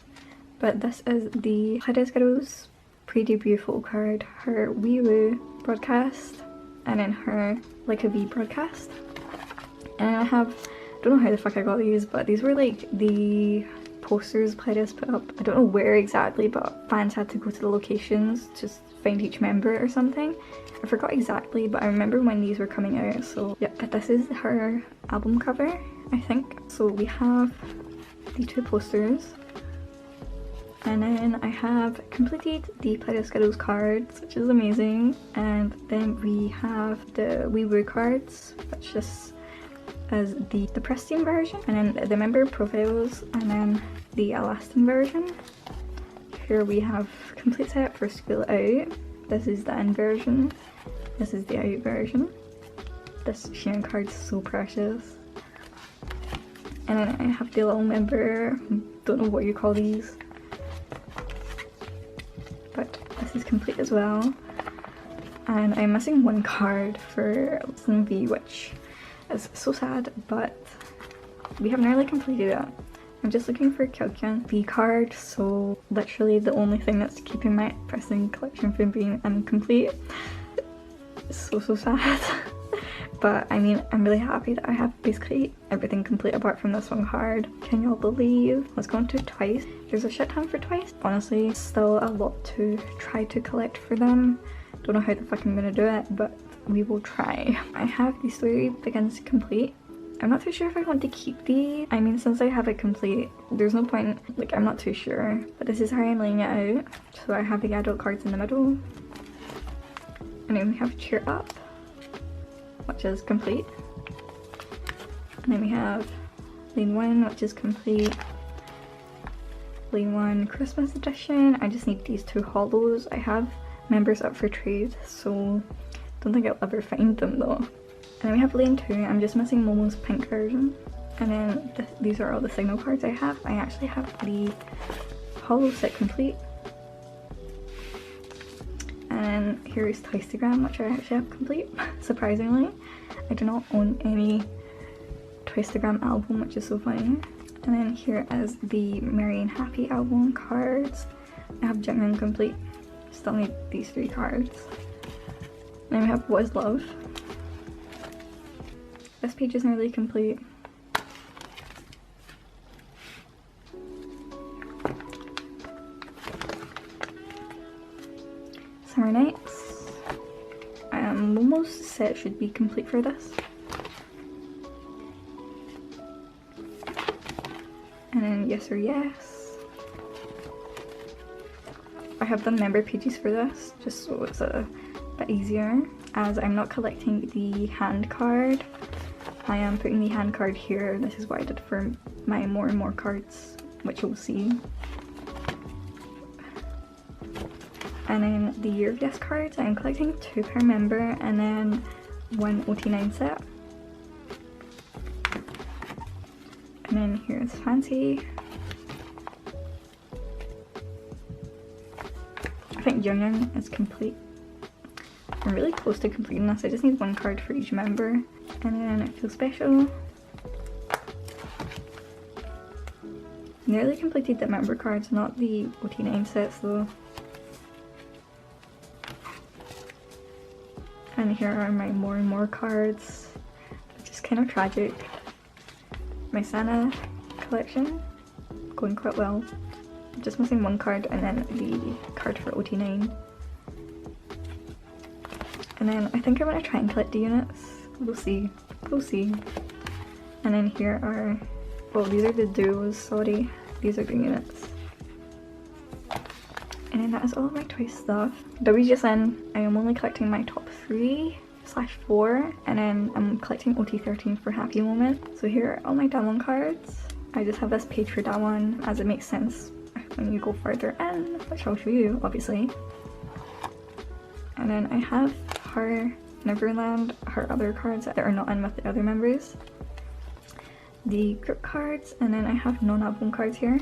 But this is the Hadaskaru's pre-debut photo card, her Wee Woo broadcast, and then her Like a V broadcast. And I have, I don't know how the fuck I got these, but these were like the posters Playdesk put up. I don't know where exactly, but fans had to go to the locations to find each member or something. I forgot exactly, but I remember when these were coming out. So yeah, but this is her album cover, I think. So we have the 2 posters. And then I have completed the Playdesk cards, which is amazing. And then we have the Wee Woo cards, which is as the Preston version. And then the member profiles, and then the Elastin version. Here we have complete set for School Out. This is the in version. This is the out version. This Xian card is so precious. And then I have the little member, don't know what you call these. But this is complete as well. And I'm missing one card for Listen V, which is so sad, but we have nearly completed it. I'm just looking for Kyokyan V card, so literally the only thing that's keeping my Preston collection from being incomplete. It's so sad. But I mean, I'm really happy that I have basically everything complete apart from this one card. Can y'all believe? Let's go into Twice. There's a shit ton for Twice. Honestly, still a lot to try to collect for them. Don't know how the fuck I'm gonna do it, but we will try. I have the Story Begins complete. I'm not too sure if I want to keep these. I mean, since I have it complete, there's no point, like, I'm not too sure. But this is how I'm laying it out. So I have the adult cards in the middle. And then we have Cheer Up, which is complete. And then we have Lane 1, which is complete. Lane 1 Christmas edition. I just need these 2 hollows. I have members up for trade, so don't think I'll ever find them though. And then we have Lane 2. I'm just missing Momo's pink version. And then these are all the signal cards I have. I actually have the hollow set complete. And then here is Twistagram, which I actually have complete, surprisingly. I do not own any Twistagram album, which is so funny. And then here is the Merry and Happy album cards. I have Genuine complete. Still need these 3 cards. Then we have What is Love. This page is nearly complete. Summer Nights. I am almost set should be complete for this. And then Yes or Yes. I have done member pages for this, just so it's a bit easier. As I'm not collecting the hand card, I am putting the hand card here. This is what I did for my More and More cards, which you'll see. And then the Year of Yes cards, I'm collecting 2 per member and then 1 OT9 set. And then here's Fancy. I think Union is complete. I'm really close to completing this. I just need 1 card for each member. And then Feel Special. Nearly completed the member cards, not the OT9 sets though. And here are my More and More cards, which is kind of tragic. My Santa collection, going quite well. Just missing 1 card and then the card for OT9. And then I think I'm going to try and collect the units. We'll see. We'll see. And then here are, well, these are the duos, sorry. These are the units. And then that is all of my toy stuff. WGSN, I am only collecting my top 3/4, and then I'm collecting OT13 for Happy Moment. So here are all my Damwon cards. I just have this page for Damwon as it makes sense when you go further in, which I'll show you, obviously. And then I have her Neverland, her other cards that are not in with the other members. The group cards, and then I have non-album cards here.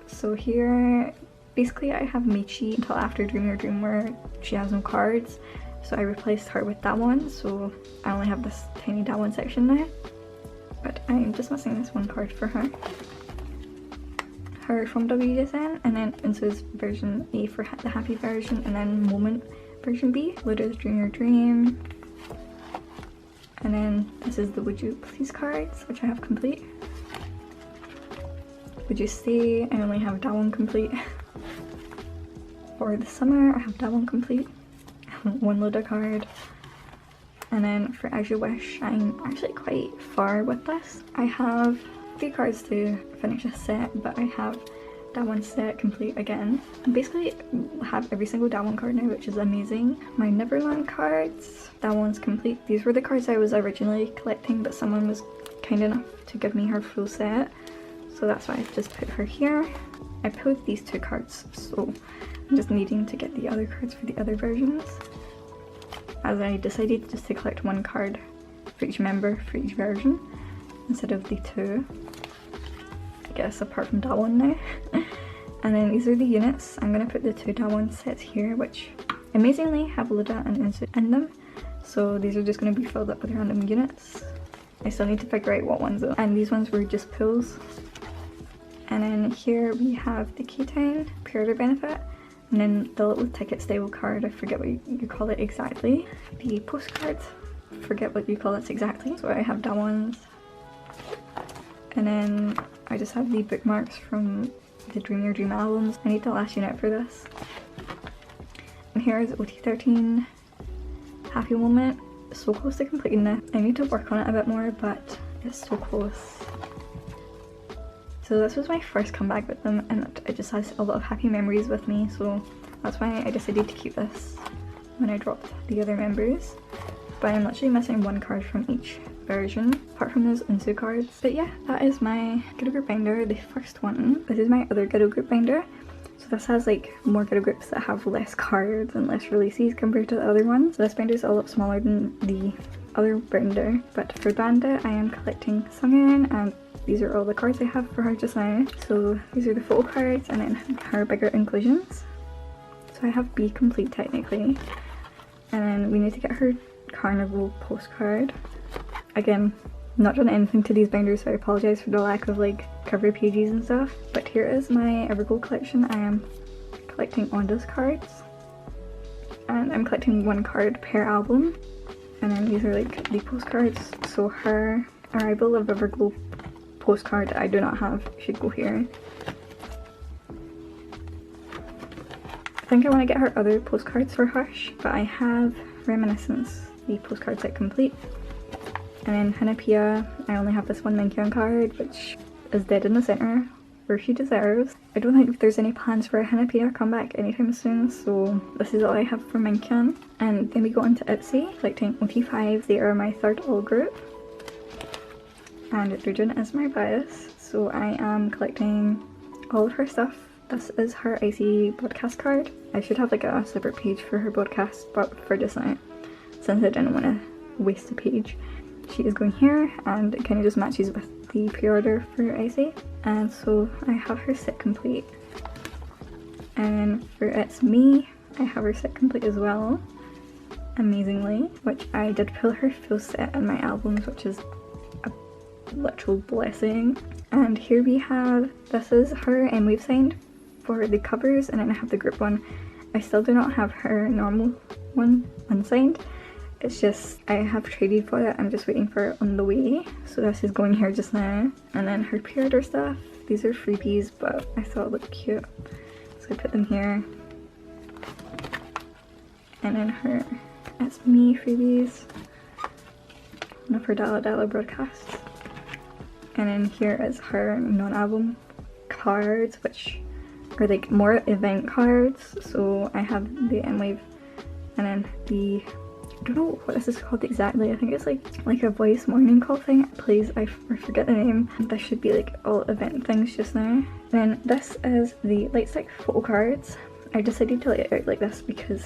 So here, basically I have Michi until after Dream Your Dream where she has no cards. So I replaced her with that one, so I only have this tiny that one section now. But I'm just missing this 1 card for her. Her from WGSN, and then Insu's version A for the happy version, and then Moment version B. Luda's Dream Your Dream. And then this is the Would You Please cards, which I have complete. Would You Stay? I only have that one complete. For the summer, I have that one complete. 1 Luda card. And then for As You Wish, I'm actually quite far with this. I have 3 cards to finish a set, but I have that one set complete again. I basically have every single that one card now, which is amazing. My Neverland cards, that one's complete. These were the cards I was originally collecting, but someone was kind enough to give me her full set. So that's why I just put her here. I pulled these 2 cards, so I'm just needing to get the other cards for the other versions. As I decided just to collect 1 card for each member for each version instead of the 2. I guess apart from that one now. And then these are the units. I'm going to put the 2 that one sets here, which amazingly have Luda and Insu in them. So these are just going to be filled up with random units. I still need to figure out what ones though. And these ones were just pulls. And then here we have the K-Town pre-order benefit. And then the little ticket style card, I forget what you call it exactly. The postcards, forget what you call it exactly. So I have that ones. And then I just have the bookmarks from the Dream Your Dream albums. I need the last unit for this. And here's OT13 Happy Moment. So close to completing it. I need to work on it a bit more, but it's so close. So this was my first comeback with them, and it just has a lot of happy memories with me, so that's why I decided to keep this when I dropped the other members. But I'm literally missing 1 card from each version, apart from those Insu cards. But yeah, that is my Ghetto Group binder, the first one. This is my other Ghetto Group binder. So this has like more Ghetto Groups that have less cards and less releases compared to the other ones. So this binder is a lot smaller than the other binder. But for Bandit, I am collecting Sungin, and these are all the cards I have for her just now. So these are the photo cards and then her bigger inclusions. So So I have B complete technically. And then we need to get her carnival postcard. Again, not done anything to these binders, so I apologise for the lack of like cover pages and stuff. But here is my Evergold collection. I am collecting Onda's cards. And I'm collecting 1 card per album. And then these are like the postcards. So her Arrival of Everglow postcard that I do not have should go here. I think I want to get her other postcards for Hush, but I have Reminiscence, the postcard set complete. And then Hanapia, I only have this one Minkyun card, which is dead in the centre, where she deserves. I don't think there's any plans for a Hanapia comeback anytime soon, so this is all I have for Minkyun. And then we go on to Itzy, collecting OT5, they are my 3rd all group. And Rujin is my bias, so I am collecting all of her stuff. This is her Icy broadcast card. I should have like a separate page for her broadcast, but for just now, since I didn't want to waste a page, she is going here, and it kind of just matches with the pre-order for Icy. And so I have her set complete. And for It's Me, I have her set complete as well, amazingly, which I did pull her full set in my albums, which is a literal blessing. And here we have, this is her Wave signed for the covers, and then I have the group one. I still do not have her normal one unsigned. It's just, I have traded for it, I'm just waiting for it on the way. So this is going here just now. And then her pre-order stuff, these are freebies, but I thought it looked cute, so I put them here. And then her It's Me freebies, one of her Dala Dala broadcasts. And then here is her non-album cards, which are like more event cards. So I have the Wave, and then the, I don't know what this is called exactly. I think it's like a voice morning call thing. Please, I forget the name. This should be like all event things just now. Then this is the light stick photo cards. I decided to lay it out like this because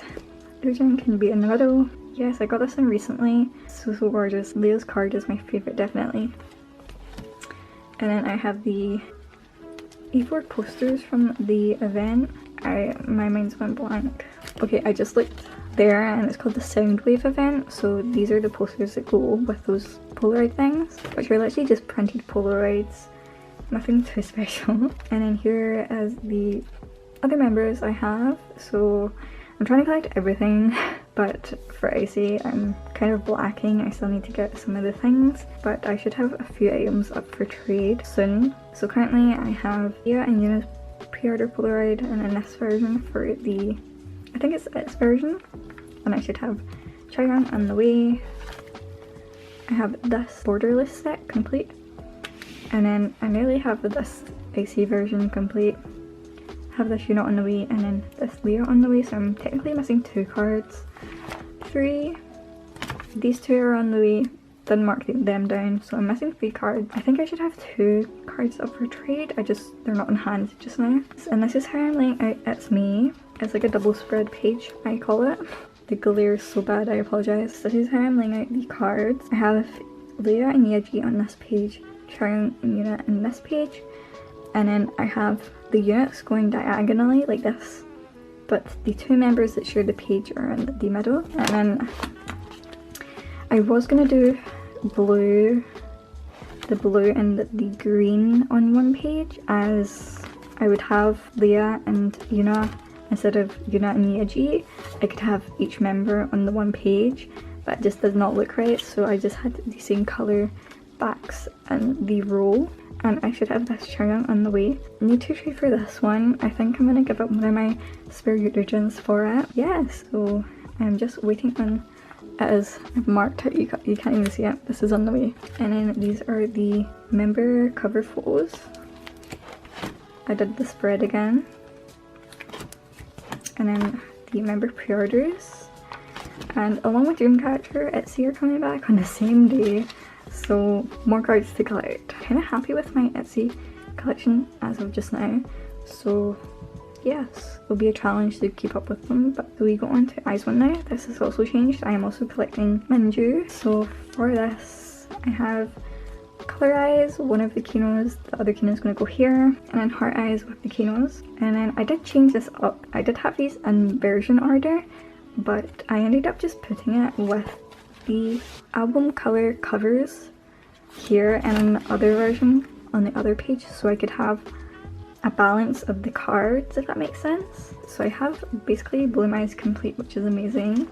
Ujin can be in the middle. Yes, I got this one recently. So gorgeous. Leo's card is my favourite, definitely. And then I have the A4 posters from the event. My mind's went blank. Okay, I just looked there and it's called the Soundwave event. So these are the posters that go with those Polaroid things, which are literally just printed Polaroids. Nothing too special. And then here is the other members I have. So I'm trying to collect everything, but for Icy I'm kind of lacking. I still need to get some of the things, but I should have a few items up for trade soon. So currently I have Leah and Yuna's pre-order Polaroid, and then this version for the, I think it's its version, and I should have Chaeyoung on the way. I have this Borderless set complete, and then I nearly have this Icy version complete. Have this Yuna on the way, and then this Leah on the way, so I'm technically missing 2 cards. 3. These 2 are on the way, didn't mark them down, so I'm missing 3 cards. I think I should have 2 cards up for trade, they're not in hand just now. And this is how I'm laying out It's Me. It's like a double spread page, I call it. The glare is so bad, I apologise. This is how I'm laying out the cards. I have Leah and Yeji on this page, Chaeyoung and Yuna on this page, and then I have the units going diagonally like this, but the 2 members that share the page are in the middle. And then I was gonna do the blue and the green on one page, as I would have Leah and Yuna instead of Yuna and Yeji. I could have each member on the one page, but it just does not look right, so I just had the same colour backs and the row. And I should have this Chaeyoung on the way. I need to trade for this one. I think I'm gonna give up one of my spare Eutrogens for it. Yes, so I'm just waiting on it. Is marked, you can't even see it. This is on the way. And then these are the member cover photos. I did the spread again. And then the member pre-orders. And along with Dreamcatcher, Itzy are coming back on the same day. So more cards to collect. Kind of happy with my Itzy collection as of just now. So yes, it'll be a challenge to keep up with them. But we go on to IZ*ONE now. This has also changed. I am also collecting Minju. So for this, I have color eyes, one of the keynotes, the other keynote is going to go here, and then heart eyes with the keynotes. And then I did change this up. I did have these in version order, but I ended up just putting it with the album color covers here and the other version on the other page, so I could have a balance of the cards, if that makes sense. So I have basically Bloom Eyes complete, which is amazing.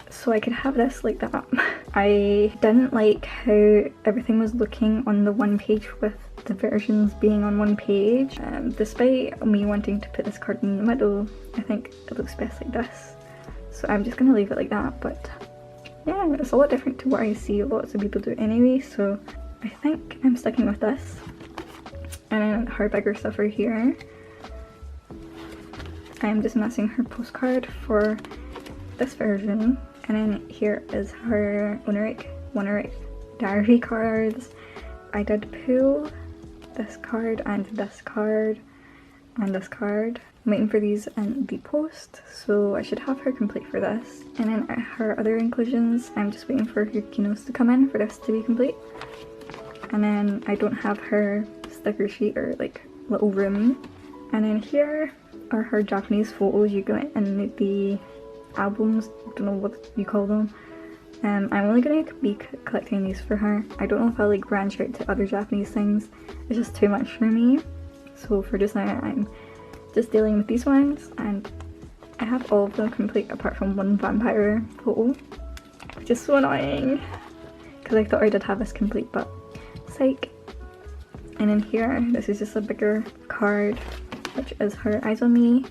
So I could have this like that. I didn't like how everything was looking on the one page with the versions being on one page. Despite me wanting to put this card in the middle, I think it looks best like this. So I'm just gonna leave it like that, but yeah, it's a lot different to what I see lots of people do anyway, so I think I'm sticking with this. And then her bigger stuff right here. I'm just missing her postcard for this version. And then here is her Loona diary cards. I did pull this card and this card and this card. I'm waiting for these in the post, so I should have her complete for this. And then her other inclusions, I'm just waiting for her keynotes to come in for this to be complete. And then I don't have her sticker sheet or like little room. And then here are her Japanese photos you get in the albums, don't know what you call them. I'm only going to be collecting these for her. I don't know if I'll like branch out to other Japanese things. It's just too much for me. So for just now I'm just dealing with these ones, and I have all of them complete apart from one vampire photo, which is so annoying because I thought I did have this complete, but psych. And in here, this is just a bigger card, which is her Eyes on Me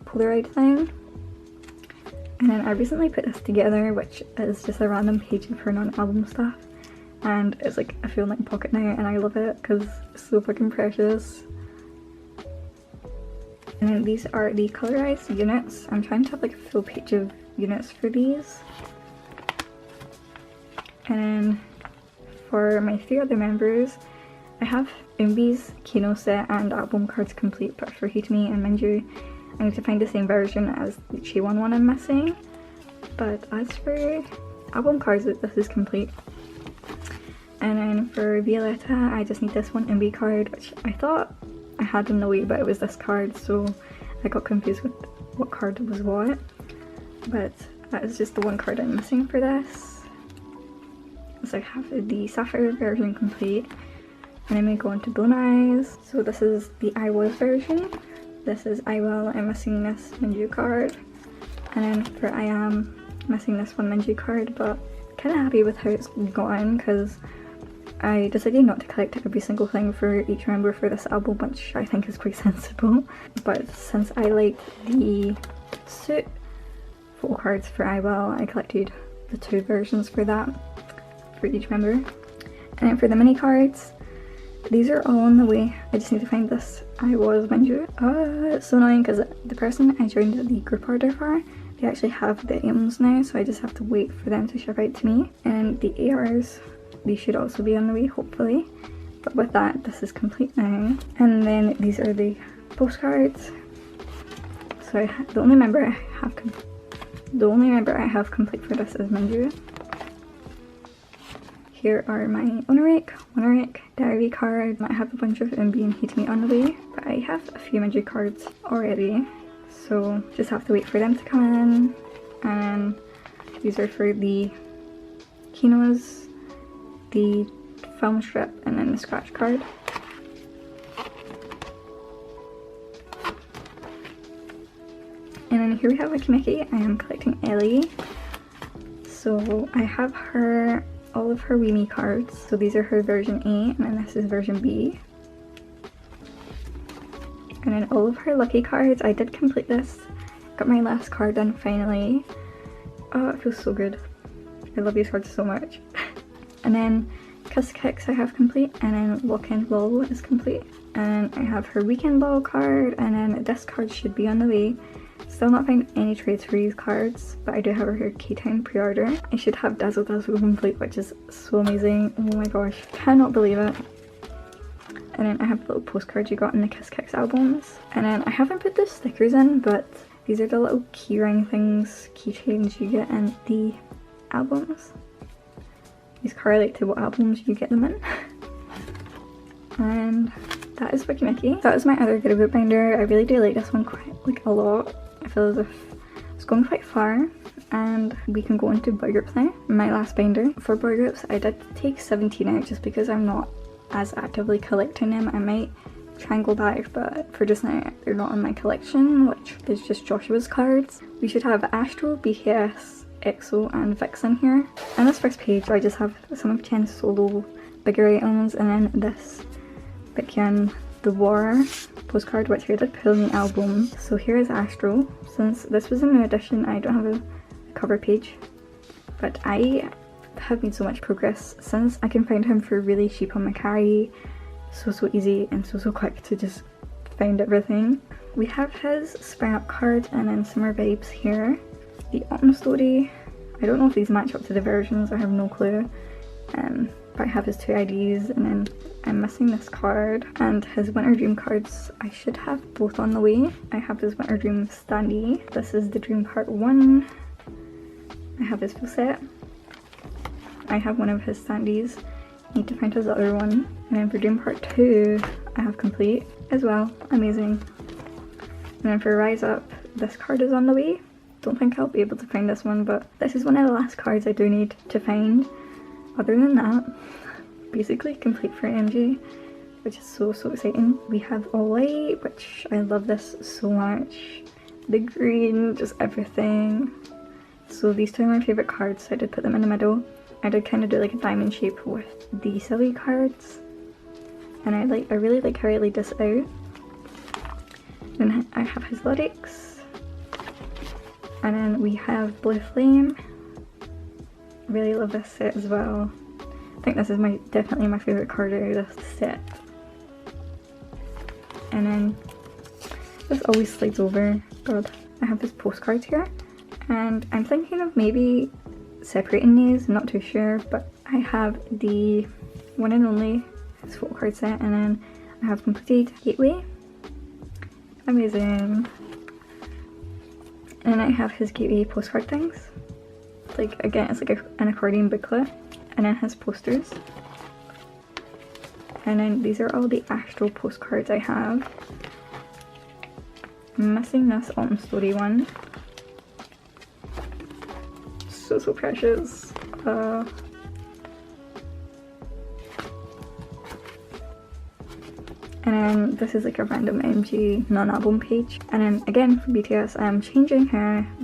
Polaroid thing. And then I recently put this together, which is just a random page of her non-album stuff, and it's like a feel like pocket now, and I love it because it's so fucking precious. And then these are the colorized units. I'm trying to have like a full page of units for these. And then for my 3 other members, I have Umbi's Kino set and album cards complete, but for Hitami and Minju, I need to find the same version as the Chiwon one I'm missing. But as for album cards, this is complete. And then for Violetta, I just need this one Umbi card, which I thought I had in the way, but it was this card, so I got confused with what card was what. But that is just the one card I'm missing for this. So I have the Sapphire version complete. And then we go on to Bloom Eyes. So this is the I Was version. This is I Will. I'm missing this Minju card. And then for I Am, missing this one Minju card, but kind of happy with how it's gone because I decided not to collect every single thing for each member for this album, which I think is quite sensible. But since I liked the suit photo cards for I Will, I collected the 2 versions for that, for each member. And then for the mini cards, these are all on the way. I just need to find this I Was Minju. It's so annoying because the person I joined the group order for, they actually have the items now, so I just have to wait for them to ship out to me. And the ARs, these should also be on the way, hopefully. But with that, this is complete now. And then these are the postcards. So the only member I have complete for this is Minju. Here are my Loona diary card. I have a bunch of Umbi and Hitami on the way, but I have a few Minju cards already, so just have to wait for them to come in. And these are for the Kinos, the film strip, and then the scratch card. And then here we have Akimeki. I am collecting Ellie. So I have all of her Weemy cards. So these are her version A, and then this is version B. And then all of her lucky cards. I did complete this. Got my last card done finally. Oh, it feels so good. I love these cards so much. And then Kiss Kicks I have complete, and then Weekend Ball is complete. And I have her Weekend Ball card, and then this card should be on the way. Still not found any trades for these cards, but I do have her K-Town pre-order. I should have Dazzle Dazzle complete, which is so amazing. Oh my gosh, cannot believe it. And then I have the little postcards you got in the Kiss Kicks albums. And then I haven't put the stickers in, but these are the little keyring things, keychains you get in the albums. these correlate to what albums you get them in. And that is Wiki Mickey. That is my other Good Book binder. I really do like this one quite like a lot. I feel as if it's going quite far. And we can go into boy groups now. My last binder for boy groups, I did take 17 out just because I'm not as actively collecting them. I might try and go back, but for just now they're not in my collection, which is just Joshua's cards. We should have Astro, BTS, EXO and Vixen here. On this first page I just have some of Chen's solo bigger items, and then this Baekhyun The War postcard, which I did pull in the album. So here is Astro. Since this was a new edition, I don't have a cover page, but I have made so much progress since I can find him for really cheap on Macari. So easy and so quick to just find everything. We have his Spring Up card and then Summer Vibes here. The Autumn Story, I don't know if these match up to the versions, I have no clue. But I have his 2 IDs, and then I'm missing this card. And his Winter Dream cards, I should have both on the way. I have his Winter Dream standee. This is the Dream Part 1. I have his full set. I have one of his standees. Need to find his other one. And then for Dream Part 2, I have complete as well. Amazing. And then for Rise Up, this card is on the way. Don't think I'll be able to find this one, but this is one of the last cards I do need to find. Other than that, basically complete for MJ, which is so exciting. We have All Light, which I love this so much. The green, just everything. So these 2 are my favourite cards, so I did put them in the middle. I did kind of do like a diamond shape with the silly cards, and I really like how I laid this out. Then I have his lyrics, and then we have Blue Flame. Really love this set as well. I think this is definitely my favourite card out of this set. And then this always slides over. God, I have his postcards here, and I'm thinking of maybe separating these, I'm not too sure, but I have the one and only his photo card set, and then I have completed Gateway. Amazing. And I have his Gateway postcard things. Like, again, it's like an accordion booklet, and then his posters. And then these are all the Astro postcards I have. I'm missing this Autumn Story one. So precious. And then this is like a random MG non-album page. And then again for BTS, I'm changing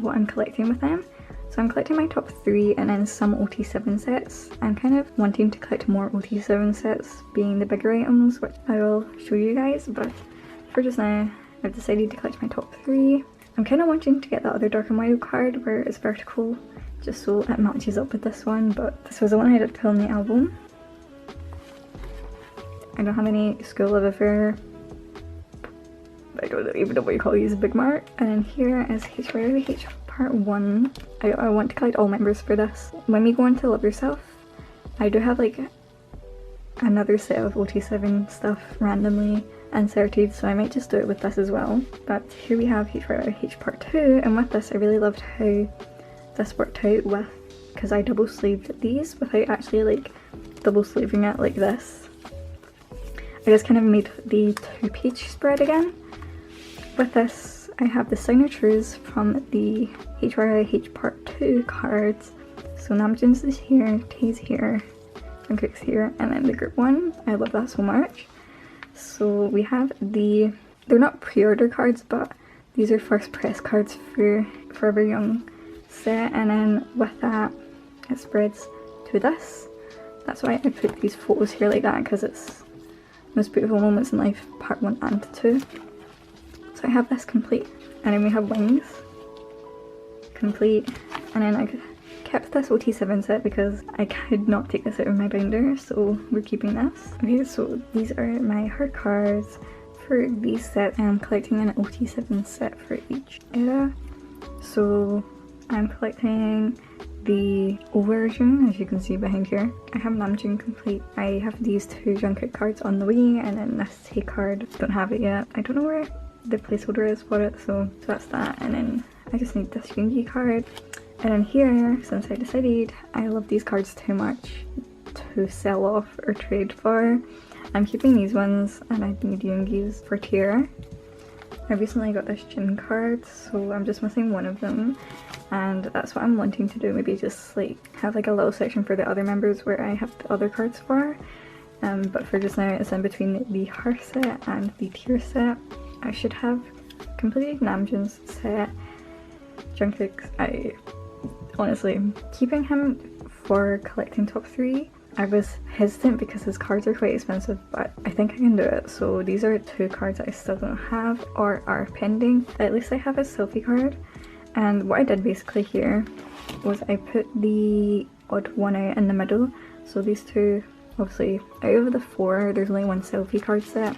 what I'm collecting with them. So I'm collecting my top 3 and then some OT7 sets. I'm kind of wanting to collect more OT7 sets, being the bigger items, which I will show you guys, but for just now I've decided to collect my top 3. I'm kind of wanting to get that other Dark and Wild card where it's vertical, just so it matches up with this one, but this was the one I did pull in the album. I don't have any School of Affair, I don't even know what you call these, Big Mark. And then here is H Part 1. I want to collect all members for this. When we go into Love Yourself, I do have like another set of OT7 stuff randomly inserted, so I might just do it with this as well. But here we have H Part 2, and with this I really loved how this worked out with, because I double sleeved these without actually like double sleeving it like this. I just kind of made the 2-page spread again. With this I have the signatures from the H Part 2 cards. So Namjoon's is here, Tae's here, Jungkook's here, and then the group one. I love that so much. So we have they're not pre-order cards, but these are first press cards for Forever Young set, and then with that it spreads to this. That's why I put these photos here like that, because it's Most Beautiful Moments in Life Part 1 and 2. So I have this complete, and then we have Wings complete, and then I kept this OT7 set because I could not take this out of my binder, so we're keeping this. Okay, so these are my hard cards for these sets, and I'm collecting an OT7 set for each era. So I'm collecting the O version, as you can see behind here. I have Namjoon complete. I have these 2 Jungkook cards on the way, and then this Tae card. Don't have it yet. I don't know where the placeholder is for it, so that's that. And then I just need this Yoongi card. And then here, since I decided I love these cards too much, to sell off or trade for. I'm keeping these ones and I need Yoongi's for tier. I recently got this Jin card, so I'm just missing one of them, and that's what I'm wanting to do. Maybe just like have like a little section for the other members where I have the other cards for. But for just now it's in between the heart set and the tier set. I should have completed Namjoon's set. Jungkook's, I honestly, keeping him for collecting top 3, I was hesitant because his cards are quite expensive, but I think I can do it. So these are 2 cards that I still don't have or are pending. At least I have a selfie card. And what I did basically here was I put the odd one out in the middle. So these 2, obviously out of the 4, there's only 1 selfie card set.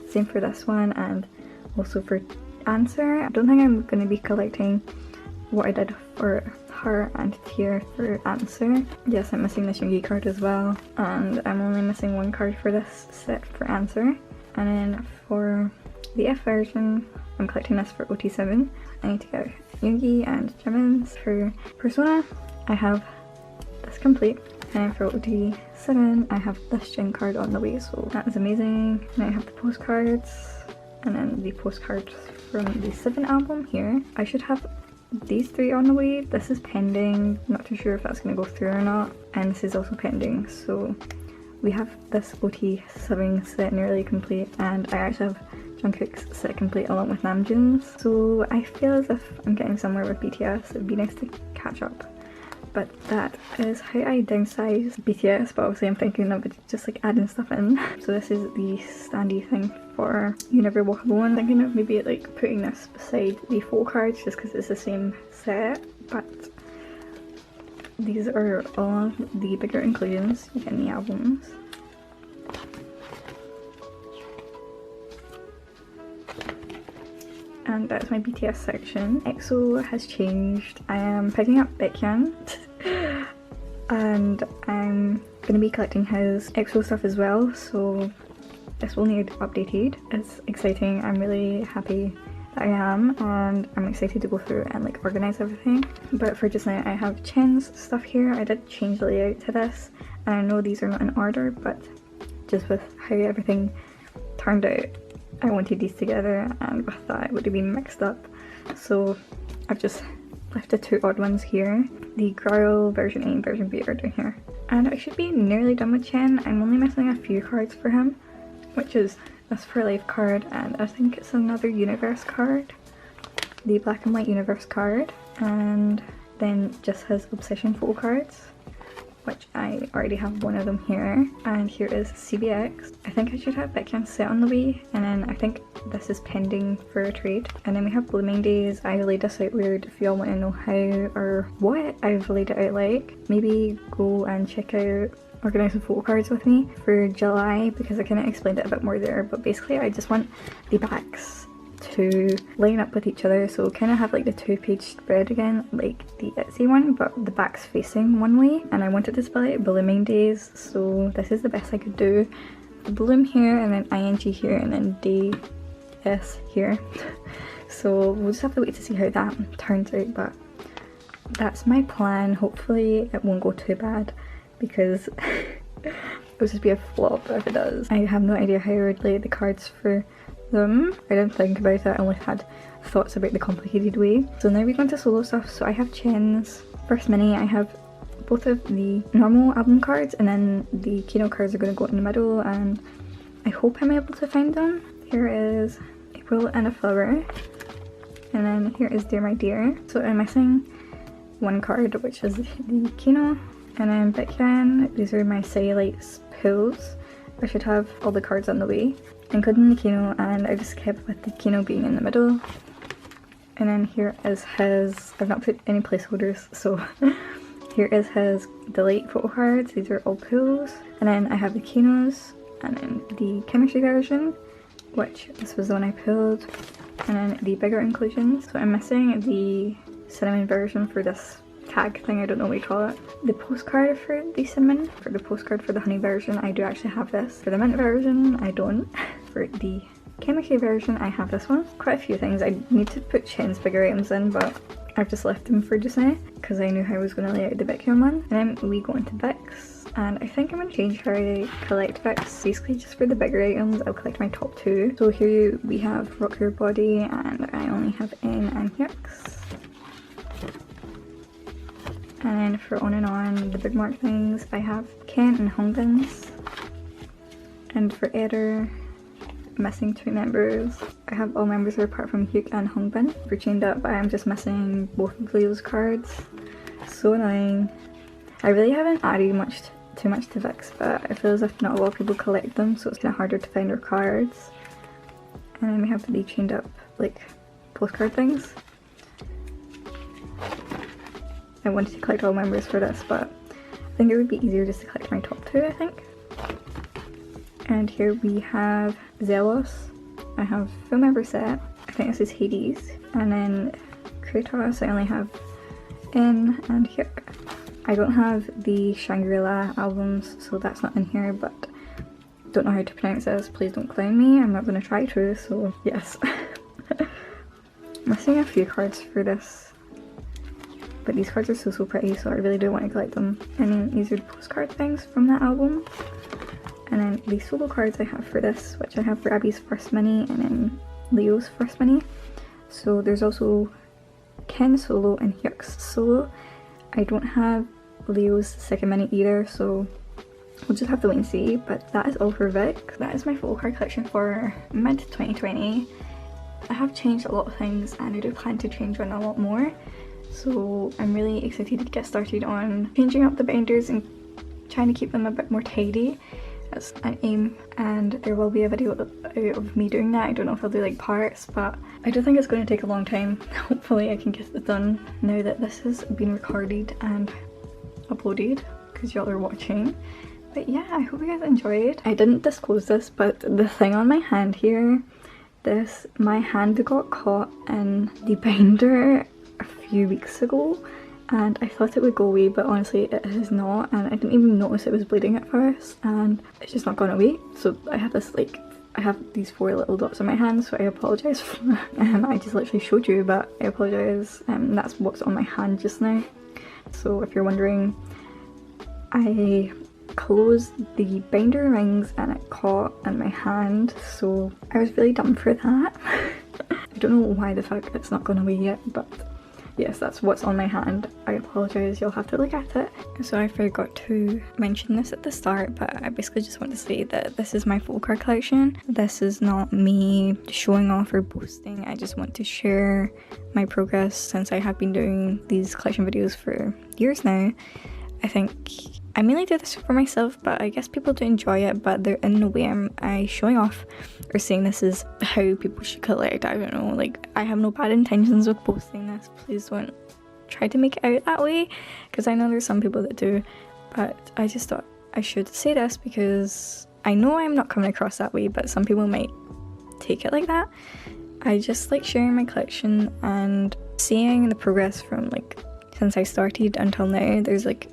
Same for this one and also for answer. I don't think I'm going to be collecting what I did for her and tier for answer. Yes, I'm missing the Yoongi card as well, and I'm only missing 1 card for this set for answer. And then for the F version, I'm collecting this for OT7. I need to get Yoongi and Jimin's. For Persona, I have this complete, and for OT7, I have this Jin card on the way, so that is amazing. And I have the postcards, and then the postcards from the 7 album here. I should have these 3 on the way. This is pending, not too sure if that's going to go through or not, and this is also pending. So we have this OT7 set nearly complete, and I actually have Jungkook's set complete along with Namjoon's. So I feel as if I'm getting somewhere with BTS. It'd be nice to catch up. But that is how I downsize BTS, but obviously I'm thinking of just like adding stuff in. So this is the standee thing for You Never Walk Alone. I'm thinking of maybe like putting this beside the photocards just because it's the same set, but these are all the bigger inclusions you get in the albums. And that's my BTS section. EXO has changed. I am picking up Baekhyun and I'm going to be collecting his EXO stuff as well, so this will need updated. It's exciting. I'm really happy that I am, and I'm excited to go through and like organise everything. But for just now I have Chen's stuff here. I did change the layout to this, and I know these are not in order, but just with how everything turned out, I wanted these together, and with that it would have been mixed up. So I've just left the 2 odd ones here. The Growl version A and version B are down here. And I should be nearly done with Chen. I'm only missing a few cards for him, which is this For Life card, and I think it's another Universe card. The Black and White Universe card, and then just his Obsession photo cards, which I already have one of them here. And here is CBX. I think I should have Baekhyun set on the way, and then I think this is pending for a trade. And then we have Blooming Days. I laid this out weird. If y'all want to know how or what I've laid it out like, maybe go and check out Organize the photo cards with me for July, because I kind of explained it a bit more there. But basically I just want the backs to line up with each other, so kind of have like the 2-page spread again, like the Etsy one, but the back's facing one way. And I wanted to spell it Blooming Days, so this is the best I could do. The bloom here, and then ing here, and then day s here. So we'll just have to wait to see how that turns out, but that's my plan. Hopefully it won't go too bad, because it would just be a flop if it does. I have no idea how I would lay the cards for them. I didn't think about it, I only had thoughts about the complicated way. So now we go into solo stuff. So I have Chen's first mini. I have both of the normal album cards, and then the Kino cards are going to go in the middle, and I hope I'm able to find them. Here is April and a Flower, and then here is Dear My Dear. So I'm missing 1 card, which is the Kino, and then Baekhyun. These are my Cellulite pulls. I should have all the cards on the way, including the Kino, and I just kept with the Kino being in the middle. And then here is his, I've not put any placeholders, so here is his Delete photo cards. These are all pulls. And then I have the Kinos, and then the Chemistry version, which this was the one I pulled, and then the bigger inclusions. So I'm missing the cinnamon version for this tag thing, I don't know what you call it. The postcard for the cinnamon, for the postcard for the honey version, I do actually have this. For the mint version, I don't. For the chemistry version, I have this one. Quite a few things. I need to put Chen's bigger items in, but I've just left them for just now because I knew how I was going to lay out the Baekhyun one. And then we go into Bix. And I think I'm going to change how I collect Vicks. Basically just for the bigger items I'll collect my top 2. So here we have Rock Your Body and I only have N and Hicks. And then for On and On, the big mark things, I have Kent and Hongbins. And for Error, missing 2 members. I have all members apart from Hyuk and Hongbin. For Chained Up, I am just missing both of Leo's cards. So annoying. I really haven't added too much to Vicks, but I feel as if not a lot of people collect them, so it's kind of harder to find their cards. And then we have the Chained Up, like, postcard things. I wanted to collect all members for this, but I think it would be easier just to collect my top 2, I think. And here we have Zealous. I have full member set. I think this is Hades. And then Kratos, I only have N and Hyuk. I don't have the Shangri-La albums, so that's not in here, but don't know how to pronounce this. Please don't clown me. I'm not going to try to, so yes. Missing a few cards for this. But these cards are so pretty, so I really do want to collect them. And then these are the postcard things from that album. And then the solo cards I have for this, which I have for Abby's first mini and then Leo's first mini. So there's also Ken's solo and Hyuk's solo. I don't have Leo's second mini either, so we'll just have to wait and see. But that is all for Vic. That is my photo card collection for mid-2020. I have changed a lot of things and I do plan to change on a lot more. So I'm really excited to get started on changing up the binders and trying to keep them a bit more tidy. That's an aim, and there will be a video of me doing that. I don't know if I'll do like parts, but I do think it's going to take a long time. Hopefully I can get it done now that this has been recorded and uploaded because y'all are watching. But yeah, I hope you guys enjoyed. I didn't disclose this, but the thing on my hand here, my hand got caught in the binder a few weeks ago and I thought it would go away, but honestly it has not, and I didn't even notice it was bleeding at first and it's just not gone away. So I have this I have these 4 little dots on my hand, so I apologise for that. I just literally showed you, but I apologise. That's what's on my hand just now. So if you're wondering, I closed the binder rings and it caught in my hand, so I was really dumb for that. I don't know why the fuck it's not gone away yet, but yes, that's what's on my hand. I apologise, you'll have to look at it. So I forgot to mention this at the start, but I basically just want to say that this is my photo card collection. This is not me showing off or boasting. I just want to share my progress since I have been doing these collection videos for years now. I think I mainly do this for myself, but I guess people do enjoy it, but they're in no way am I showing off or saying this is how people should collect. I don't know, like, I have no bad intentions with posting this. Please don't try to make it out that way, because I know there's some people that do, but I just thought I should say this because I know I'm not coming across that way, but some people might take it like that. I just like sharing my collection and seeing the progress from like since I started until now. There's like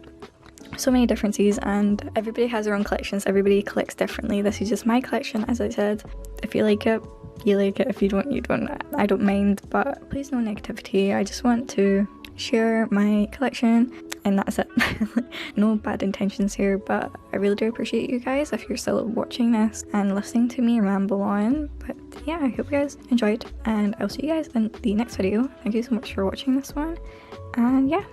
so many differences and everybody has their own collections. Everybody collects differently. This is just my collection, as I said. If you like it, you like it. If you don't, you don't. I don't mind, but please no negativity. I just want to share my collection and that's it. No bad intentions here, but I really do appreciate you guys if you're still watching this and listening to me ramble on. But yeah, I hope you guys enjoyed and I'll see you guys in the next video. Thank you so much for watching this one, and yeah.